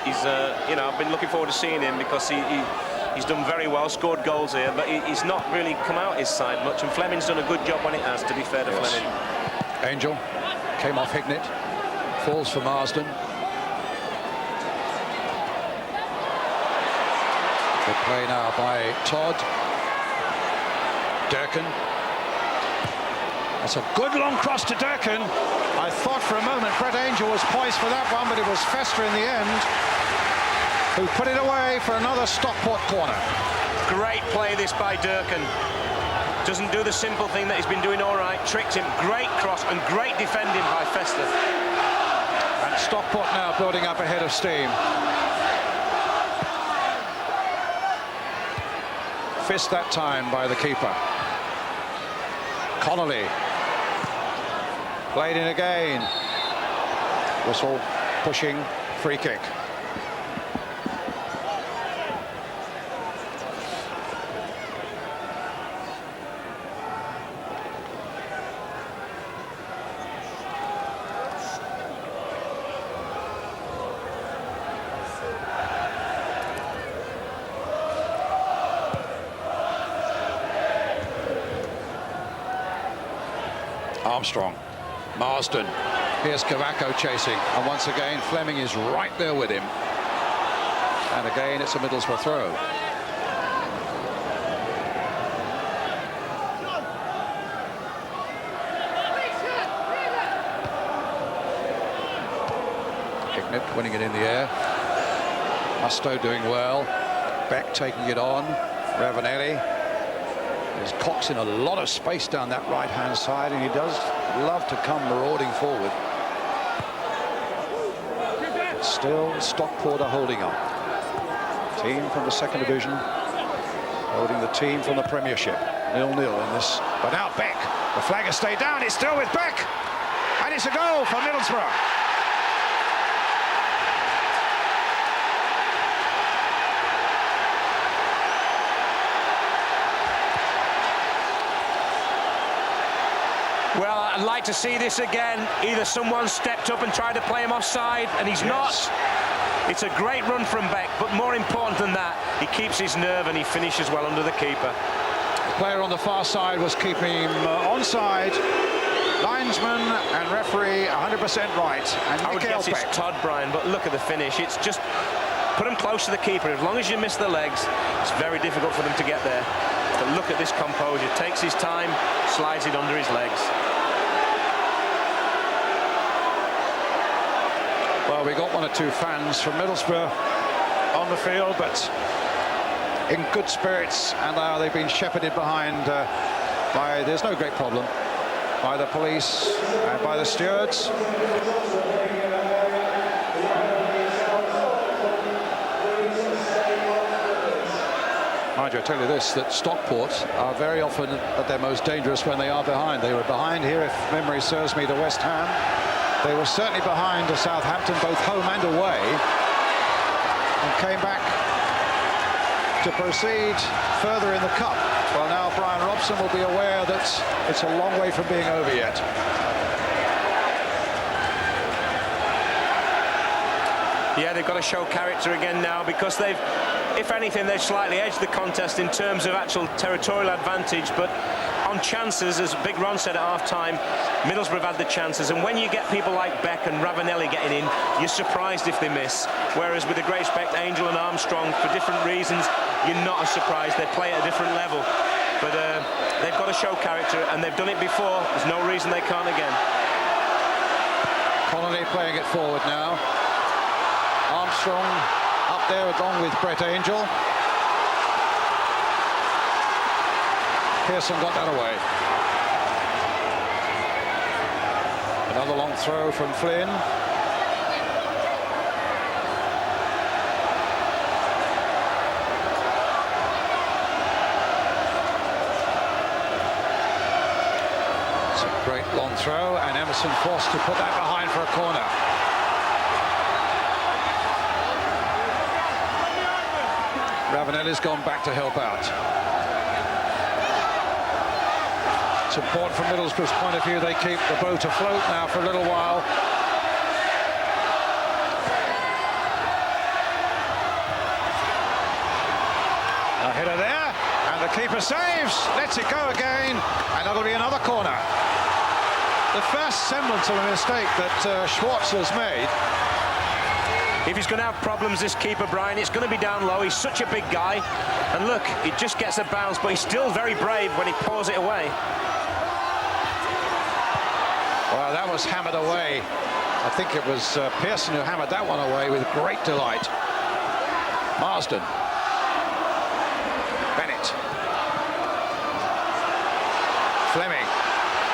He's, you know, I've been looking forward to seeing him because he's done very well, scored goals here, but he's not really come out his side much, and Fleming's done a good job when it has, to be fair to Fleming. Angel came off Hignett, falls for Marsden. Good play now by Todd. Durkin. That's a good long cross to Durkin. I thought for a moment Brett Angel was poised for that one, but it was Fester in the end who put it away for another Stockport corner. Great play this by Durkin. Doesn't do the simple thing that he's been doing all right. Tricked him. Great cross and great defending by Fester. And Stockport now building up ahead of steam. Fist that time by the keeper. Connolly. Played in again. Whistle, pushing, free kick. Armstrong. Marsden. Here's Cavaco chasing, and once again Fleming is right there with him. And again it's a Middlesbrough throw. Hignett winning it in the air. Musto doing well. Beck taking it on. Ravanelli. There's Cox in a lot of space down that right-hand side, and he does love to come marauding forward. But still, Stockport are holding on. Team from the second division holding the team from the Premiership. 0-0 in this. But now Beck. The flag has stayed down. It's still with Beck. And it's a goal for Middlesbrough. Well, I'd like to see this again. Either someone stepped up and tried to play him offside, and he's not. It's a great run from Beck, but more important than that, he keeps his nerve and he finishes well under the keeper. The player on the far side was keeping him onside. Linesman and referee 100% right. And I would guess it's Todd, Brian, but look at the finish. It's just put him close to the keeper. As long as you miss the legs, it's very difficult for them to get there. But look at this composure. Takes his time, slides it under his legs. Well, we got one or two fans from Middlesbrough on the field, but in good spirits, and they've been shepherded behind by, there's no great problem, by the police and by the stewards. Mind you, I tell you this, that Stockport are very often at their most dangerous when they are behind. They were behind here, if memory serves me, to West Ham. They were certainly behind to Southampton, both home and away, and came back to proceed further in the cup. Well, now Brian Robson Pearson will be aware that it's a long way from being over yet. Yeah, they've got to show character again now, because they've, if anything, they've slightly edged the contest in terms of actual territorial advantage, but on chances, as Big Ron said at half-time, Middlesbrough have had the chances, and when you get people like Beck and Ravanelli getting in, you're surprised if they miss. Whereas with the great respect, Angel and Armstrong, for different reasons, you're not as surprised. They play at a different level. But they've got to show character, and they've done it before. There's no reason they can't again. Connolly playing it forward now. Armstrong up there along with Brett Angel. Pearson got that away. Another long throw from Flynn. It's a great long throw, and Emerson forced to put that behind for a corner. Ravanelli's gone back to help out. Support from Middlesbrough's point of view. They keep the boat afloat now for a little while. A header there, and the keeper saves, lets it go again, and that'll be another corner. The first semblance of a mistake that Schwartz has made. If he's going to have problems, this keeper, Brian, it's going to be down low. He's such a big guy. And look, it just gets a bounce, but he's still very brave when he paws it away. Well, that was hammered away. I think it was Pearson who hammered that one away with great delight. Marsden. Bennett. Fleming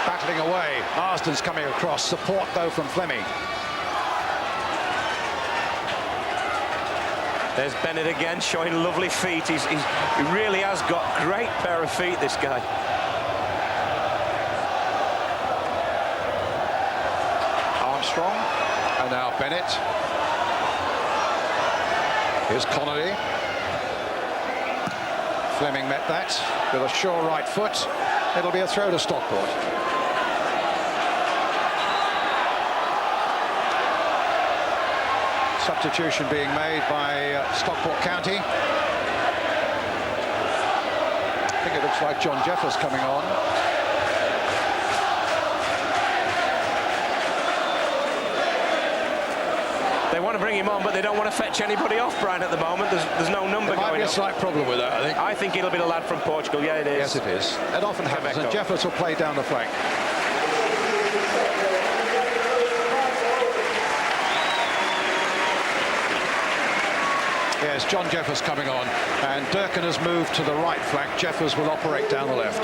battling away. Marsden's coming across. Support, though, from Fleming. There's Bennett again, showing lovely feet. He really has got great pair of feet, this guy. Armstrong, and now Bennett. Here's Connolly. Fleming met that with a sure right foot. It'll be a throw to Stockport. Substitution being made by Stockport County. I think it looks like John Jeffers coming on. They want to bring him on, but they don't want to fetch anybody off, Brian, at the moment. There's no number There might going be a up. slight problem with that, I think. I think it'll be the lad from Portugal. Yeah, it is. Yes, it is. It often happens, and Jeffers will play down the flank. Yes, John Jeffers coming on, and Durkin has moved to the right flank. Jeffers will operate down the left.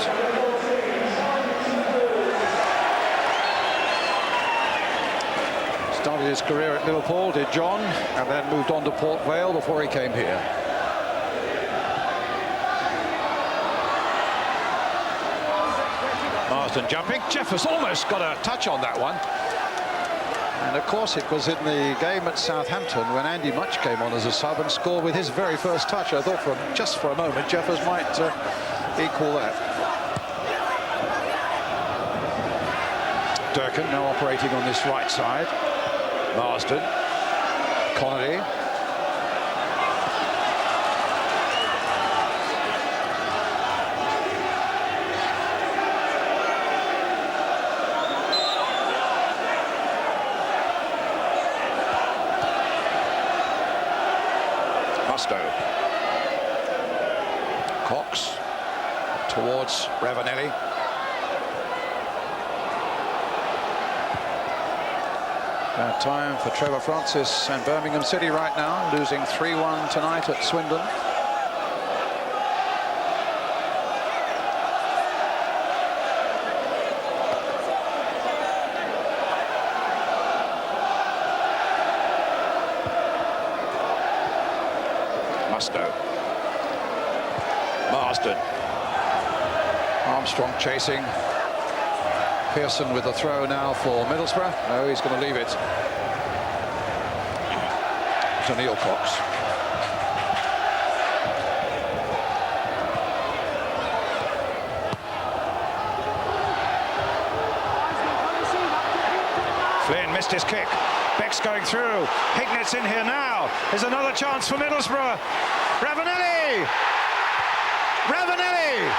Started his career at Liverpool, did John, and then moved on to Port Vale before he came here. Marsden jumping. Jeffers almost got a touch on that one. And of course it was in the game at Southampton when Andy Much came on as a sub and scored with his very first touch. I thought just for a moment Jeffers might equal that. Durkin now operating on this right side. Marsden. Connolly. Cox towards Ravanelli. Bad time for Trevor Francis and Birmingham City right now, losing 3-1 tonight at Swindon. Marsden. Armstrong chasing. Pearson with the throw now for Middlesbrough. No, he's going to leave it to Neil Cox. missed his kick. Beck's going through. Hignet's in here now. There's another chance for Middlesbrough. Ravanelli! Ravanelli!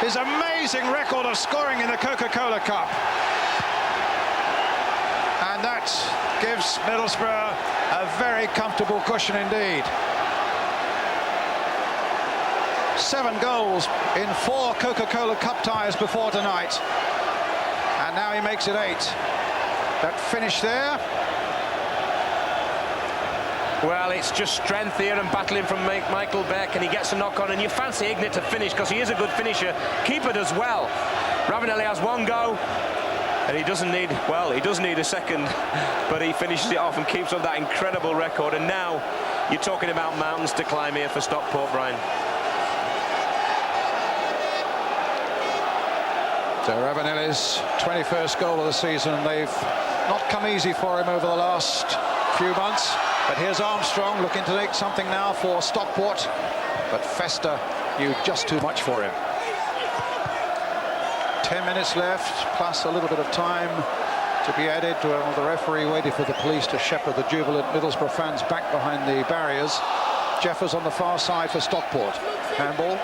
His amazing record of scoring in the Coca-Cola Cup. And that gives Middlesbrough a very comfortable cushion indeed. 7 goals in 4 Coca-Cola Cup ties before tonight. And now he makes it 8. That finish there. Well, it's just strength here and battling from Michael Beck, and he gets a knock on, and you fancy Hignet to finish because he is a good finisher. Keeper does well. Ravanelli has 1 go, and he doesn't need, well, he does need a second, but he finishes it off and keeps up that incredible record. And now you're talking about mountains to climb here for Stockport, Brian. So Ravanelli's 21st goal of the season. They've not come easy for him over the last few months. But here's Armstrong looking to make something now for Stockport. But Festa knew just too much for him. 10 minutes left, plus a little bit of time to be added. The referee waited for the police to shepherd the jubilant Middlesbrough fans back behind the barriers. Jeffers on the far side for Stockport. Handball.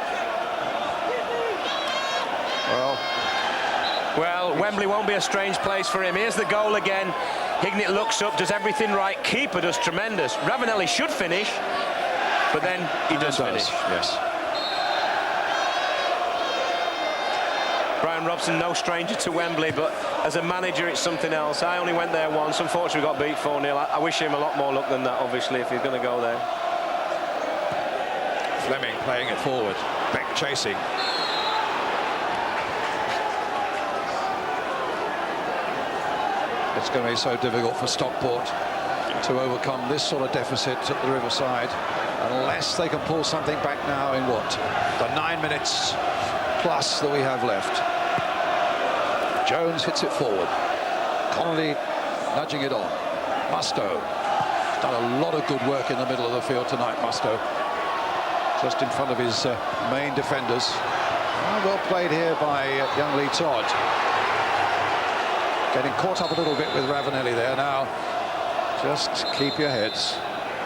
Well, Wembley won't be a strange place for him. Here's the goal again. Hignet looks up, does everything right. Keeper does tremendous. Ravanelli should finish, but then he does finish. Yes. Brian Robson, no stranger to Wembley, but as a manager, it's something else. I only went there once. Unfortunately, we got beat 4-0. I wish him a lot more luck than that, obviously, if he's going to go there. Fleming playing it forward. Beck chasing. It's going to be so difficult for Stockport to overcome this sort of deficit at the Riverside, unless they can pull something back now in what? The 9 minutes plus that we have left. Jones hits it forward. Connolly nudging it on. Mustoe done a lot of good work in the middle of the field tonight, Mustoe. Just in front of his main defenders. Well played here by young Lee Todd. Getting caught up a little bit with Ravanelli there now. Just keep your heads.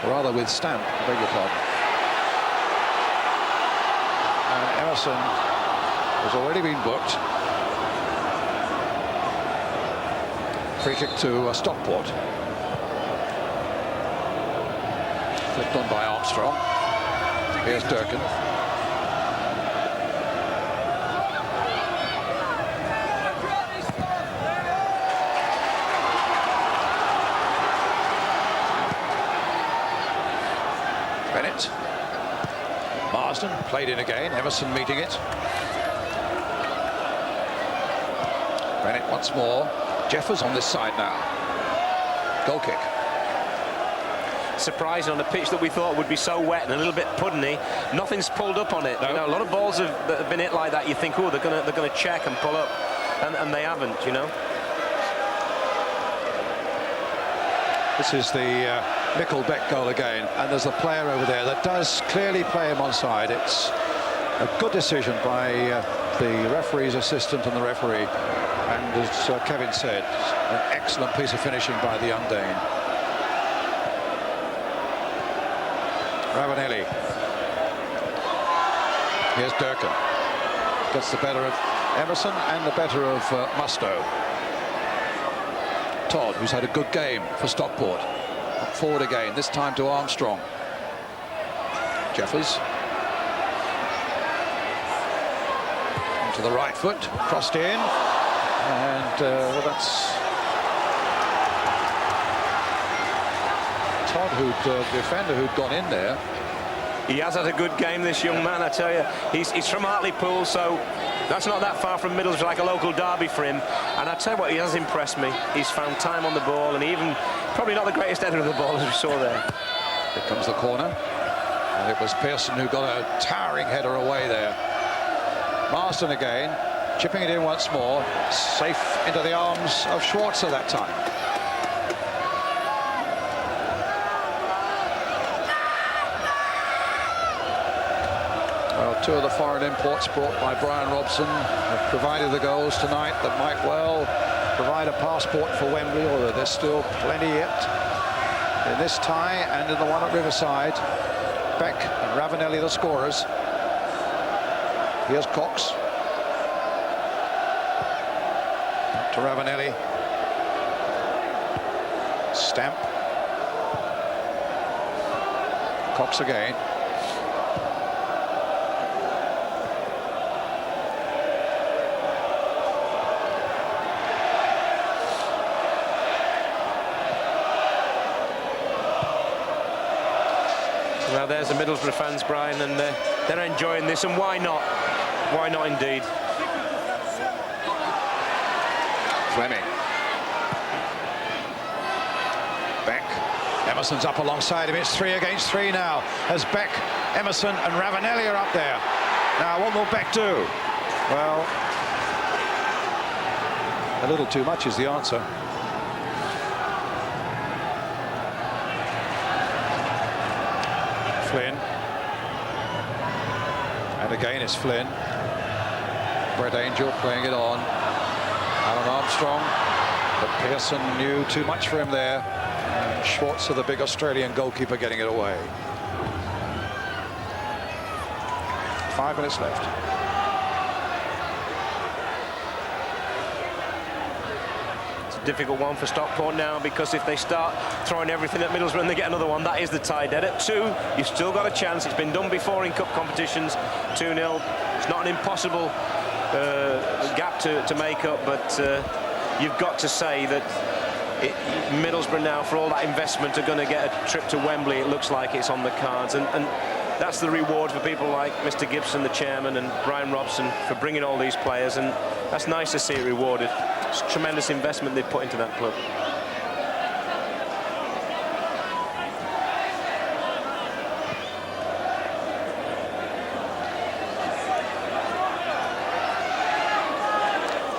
Or rather with Stamp, I beg your pardon. And Emerson has already been booked. Free kick to Stockport. Flipped on by Armstrong. Here's Durkin. Bennett. Marsden played in again. Emerson meeting it. Bennett once more. Jeffers on this side now. Goal kick. Surprising on a pitch that we thought would be so wet and a little bit puddeny. Nothing's pulled up on it. No. You know, a lot of balls that have been hit like that. You think, oh, they're gonna check and pull up, and they haven't. You know. This is the Beck goal again, and there's a player over there that does clearly play him onside. It's a good decision by the referee's assistant and the referee, and as Kevin said, an excellent piece of finishing by the young Dane. Ravanelli. Here's Durkin. Gets the better of Emerson and the better of Mustoe. Todd, who's had a good game for Stockport. Up forward again, this time to Armstrong. Jeffers. To the right foot, crossed in. And well, that's Todd, defender who'd gone in there. He has had a good game, this young man, I tell you. He's from Hartlepool, so that's not that far from Middlesbrough, like a local derby for him. And I tell you what, he has impressed me. He's found time on the ball, and even probably not the greatest header of the ball, as we saw there. Here comes the corner. And it was Pearson who got a towering header away there. Marsden again, chipping it in once more. Safe into the arms of Schwarzer that time. Well, Two of the foreign imports brought by Brian Robson have provided the goals tonight that might well provide a passport for Wembley, although there's still plenty yet in this tie and in the one at Riverside. Beck and Ravanelli the scorers. Here's Cox. To Ravanelli. Stamp. Cox again. Well, there's the Middlesbrough fans, Brian, and they're enjoying this, and why not? Why not indeed? Fleming. Beck. Emerson's up alongside him. It's 3 against 3 now as Beck, Emerson and Ravanelli are up there. Now, what will Beck do? Well, a little too much is the answer. Flynn. And again it's Flynn. Brett Angel playing it on. Alan Armstrong. But Pearson knew too much for him there. And Schwarzer, the big Australian goalkeeper, getting it away. 5 minutes left. Difficult one for Stockport now, because if they start throwing everything at Middlesbrough and they get another one, that is the tie dead. At 2, you've still got a chance. It's been done before in cup competitions. 2-0. It's not an impossible gap to make up, but you've got to say that Middlesbrough now, for all that investment, are going to get a trip to Wembley. It looks like it's on the cards, and that's the reward for people like Mr. Gibson, the chairman, and Brian Robson for bringing all these players, and that's nice to see it rewarded. It's a tremendous investment they've put into that club.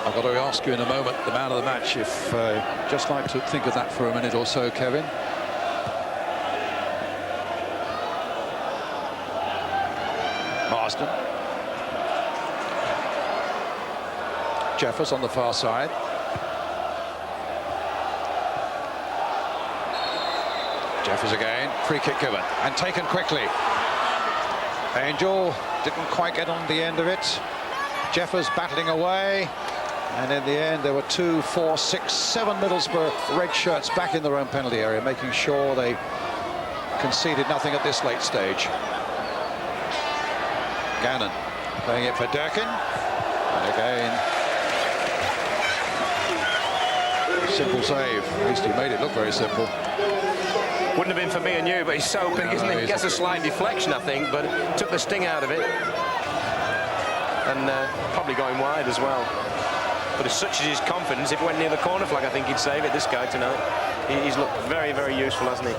I've got to ask you in a moment, the man of the match, if just like to think of that for a minute or so, Kevin. Marsden. Jeffers on the far side. Jeffers again. Free kick given and taken quickly. Angel didn't quite get on the end of it. Jeffers battling away. And in the end, there were 2, 4, 6, 7 Middlesbrough red shirts back in their own penalty area, making sure they conceded nothing at this late stage. Gannon playing it for Durkin. And again, simple save. At least he made it look very simple. Wouldn't have been for me and you, but he's so big, isn't he? He gets a slight deflection, I think, but took the sting out of it. And probably going wide as well. But as such as his confidence, if it went near the corner flag, I think he'd save it, this guy, tonight. He's looked very, very useful, hasn't he?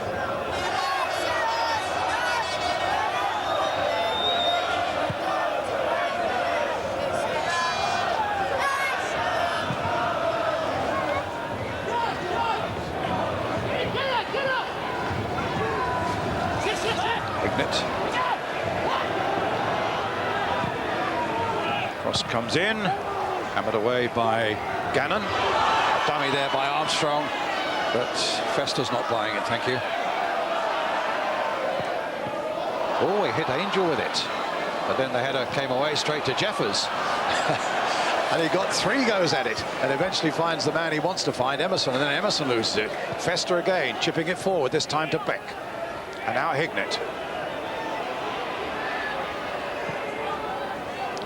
Cross comes in, hammered away by Gannon. A dummy there by Armstrong, but Fester's not buying it, thank you. Oh, he hit Angel with it, but then the header came away straight to Jeffers. And he got 3 goes at it, and eventually finds the man he wants to find, Emerson, and then Emerson loses it. Fester again, chipping it forward, this time to Beck. And now Hignett.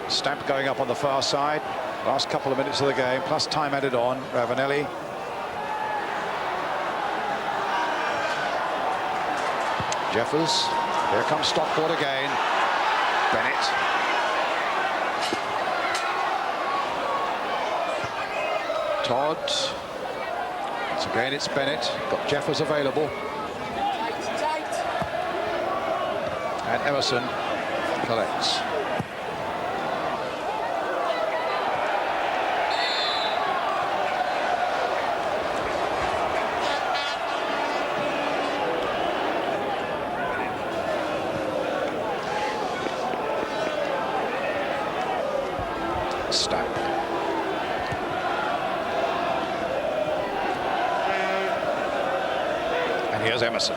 Stamp going up on the far side. Last couple of minutes of the game, plus time added on. Ravanelli. Jeffers. Here comes Stockport again. Bennett. Todd. Once again, it's Bennett. Got Jeffers available. And Emerson collects. Stamp. And here's Emerson.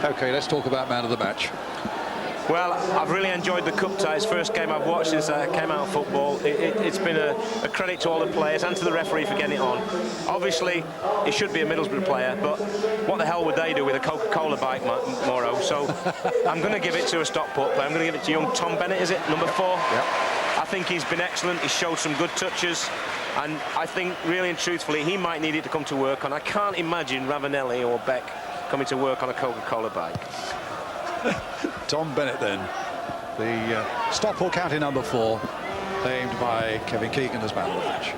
OK, let's talk about man of the match. Well, I've really enjoyed the cup tie. It's the first game I've watched since I came out of football. It's been a credit to all the players and to the referee for getting it on. Obviously, it should be a Middlesbrough player, but what the hell would they do with a Coca-Cola bike, Mauro? So I'm going to give it to a Stockport player. I'm going to give it to young Tom Bennett, is it? Number 4. Yep. I think he's been excellent. He's showed some good touches. And I think, really and truthfully, he might need it to come to work on. I can't imagine Ravanelli or Beck coming to work on a Coca-Cola bike. Tom Bennett then, the Stockport County number 4, named by Kevin Keegan as man of the match.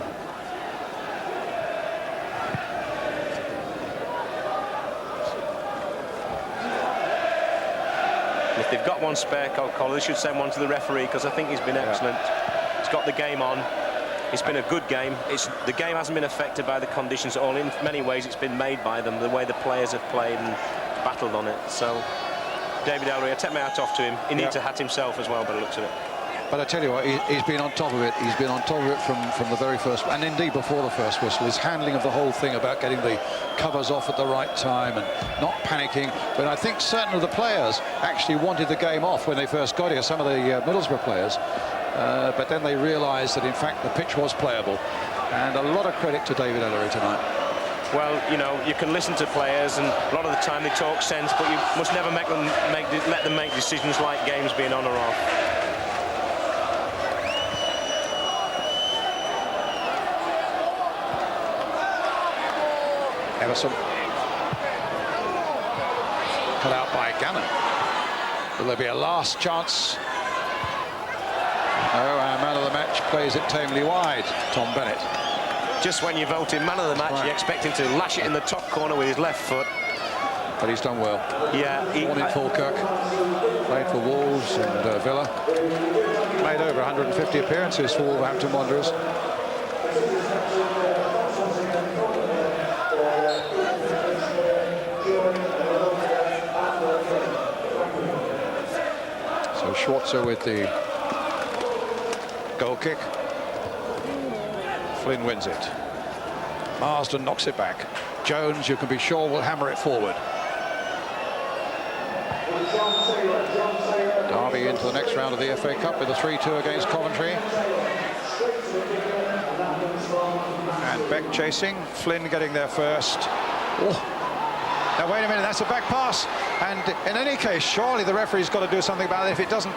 If they've got one spare Coca-Cola, they should send one to the referee, because I think he's been excellent. He's got the game on. It's been a good game. The game hasn't been affected by the conditions at all. In many ways, it's been made by them, the way the players have played and battled on it. So, David Ellery, I take my hat off to him. He needs a hat himself as well, by the looks of it. But I tell you what, he's been on top of it. He's been on top of it from the very first, and indeed before the first whistle. His handling of the whole thing about getting the covers off at the right time and not panicking. But I think certain of the players actually wanted the game off when they first got here, some of the Middlesbrough players. But then they realised that, in fact, the pitch was playable. And a lot of credit to David Ellery tonight. Well, you know, you can listen to players, and a lot of the time they talk sense, but you must never let them make decisions like games being on or off. Emerson. Cut out by Gannon. Will there be a last chance? No, our man of the match plays it tamely wide, Tom Bennett. Just when you vote him man of the match, you expect him to lash it in the top corner with his left foot. But he's done well. Yeah. Born in Falkirk, played for Wolves and Villa. Made over 150 appearances for Wolverhampton Wanderers. So Schwarzer with the goal kick. Flynn wins it. Marsden knocks it back. Jones, you can be sure, will hammer it forward. Derby into the next round of the FA Cup with a 3-2 against Coventry. And Beck chasing. Flynn getting there first. Oh. Now, wait a minute, that's a back pass. And in any case, surely the referee's got to do something about it. If it doesn't...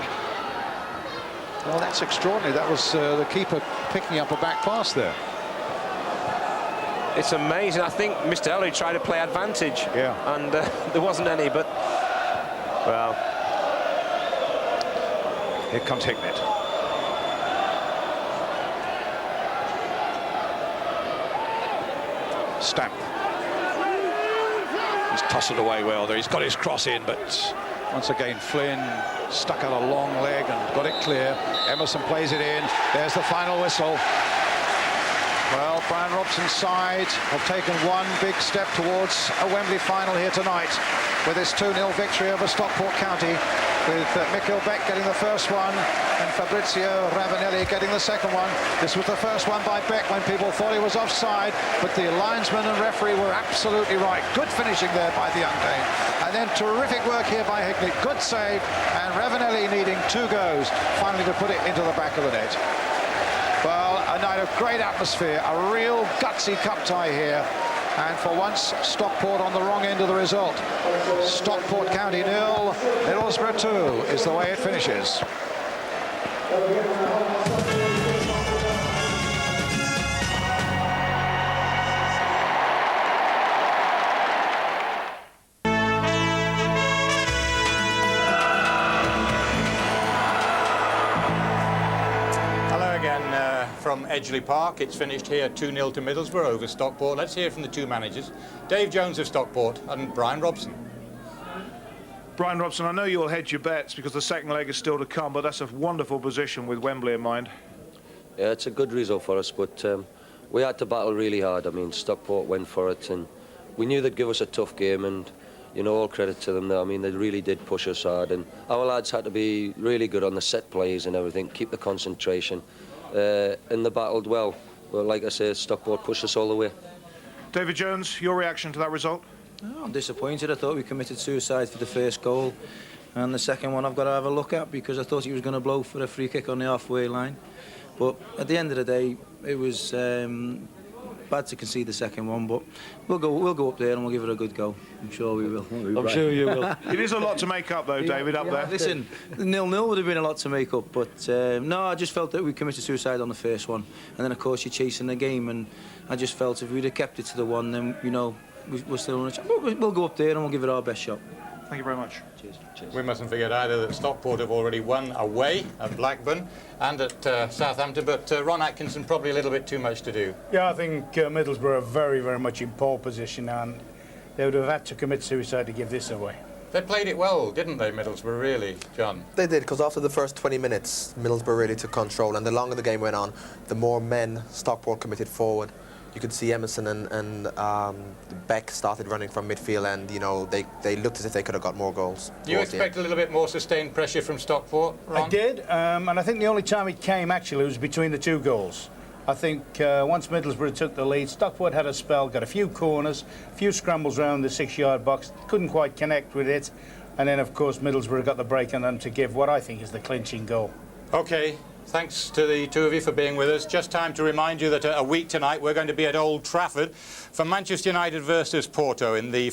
Well, that's extraordinary. That was the keeper picking up a back pass there. It's amazing. I think Mr. Ellery tried to play advantage. Yeah. And there wasn't any, but... Well... Here comes Hignett. Stamp. He's tossed it away well there. He's got his cross in, but once again Flynn stuck out a long leg and got it clear. Emerson plays it in. There's the final whistle. Well, Brian Robson's side have taken one big step towards a Wembley final here tonight with this 2-0 victory over Stockport County, with Mikkel Beck getting the first one and Fabrizio Ravanelli getting the second one. This was the first one by Beck when people thought he was offside, but the linesman and referee were absolutely right. Good finishing there by the young Dane. And then terrific work here by Hignett. Good save, and Ravanelli needing 2 goes finally to put it into the back of the net. Well, a night of great atmosphere, a real gutsy cup tie here. And for once, Stockport on the wrong end of the result. Stockport County 0, Middlesbrough 2 is the way it finishes. From Edgeley Park. It's finished here 2-0 to Middlesbrough over Stockport. Let's hear from the 2 managers, Dave Jones of Stockport and Brian Robson. Brian Robson, I know you'll hedge your bets because the second leg is still to come, but that's a wonderful position with Wembley in mind. Yeah, it's a good result for us, but we had to battle really hard. I mean, Stockport went for it, and we knew they'd give us a tough game, and you know, all credit to them. I mean, they really did push us hard, and our lads had to be really good on the set plays and everything, keep the concentration, and they battled well. But like I said, Stockport pushed us all the way. David Jones, your reaction to that result? Oh, I'm disappointed. I thought we committed suicide for the first goal, and the second one I've got to have a look at, because I thought he was going to blow for a free kick on the halfway line. But at the end of the day, it was bad to concede the second one, but we'll go up there and we'll give it a good go. I'm sure we will. I'm sure you will. It is a lot to make up, though, David, up there. Listen, 0-0 would have been a lot to make up, but no, I just felt that we committed suicide on the first one, and then of course you're chasing the game, and I just felt if we'd have kept it to the one, then you know we're still on a chance. We'll go up there and we'll give it our best shot. Thank you very much. Cheers. Cheers. We mustn't forget either that Stockport have already won away at Blackburn and at Southampton, but Ron Atkinson probably a little bit too much to do. Yeah, I think Middlesbrough are very, very much in pole position, and they would have had to commit suicide to give this away. They played it well, didn't they, Middlesbrough, really, John? They did, because after the first 20 minutes, Middlesbrough really took control, and the longer the game went on, the more men Stockport committed forward. You could see Emerson and Beck started running from midfield, and you know they looked as if they could have got more goals. Do you expect a little bit more sustained pressure from Stockport, Ron? I did, and I think the only time it came actually was between the two goals. I think once Middlesbrough took the lead, Stockport had a spell, got a few corners, a few scrambles around the 6-yard box, couldn't quite connect with it, and then of course Middlesbrough got the break on them to give what I think is the clinching goal. OK. Thanks to the two of you for being with us. Just time to remind you that a week tonight we're going to be at Old Trafford for Manchester United versus Porto in the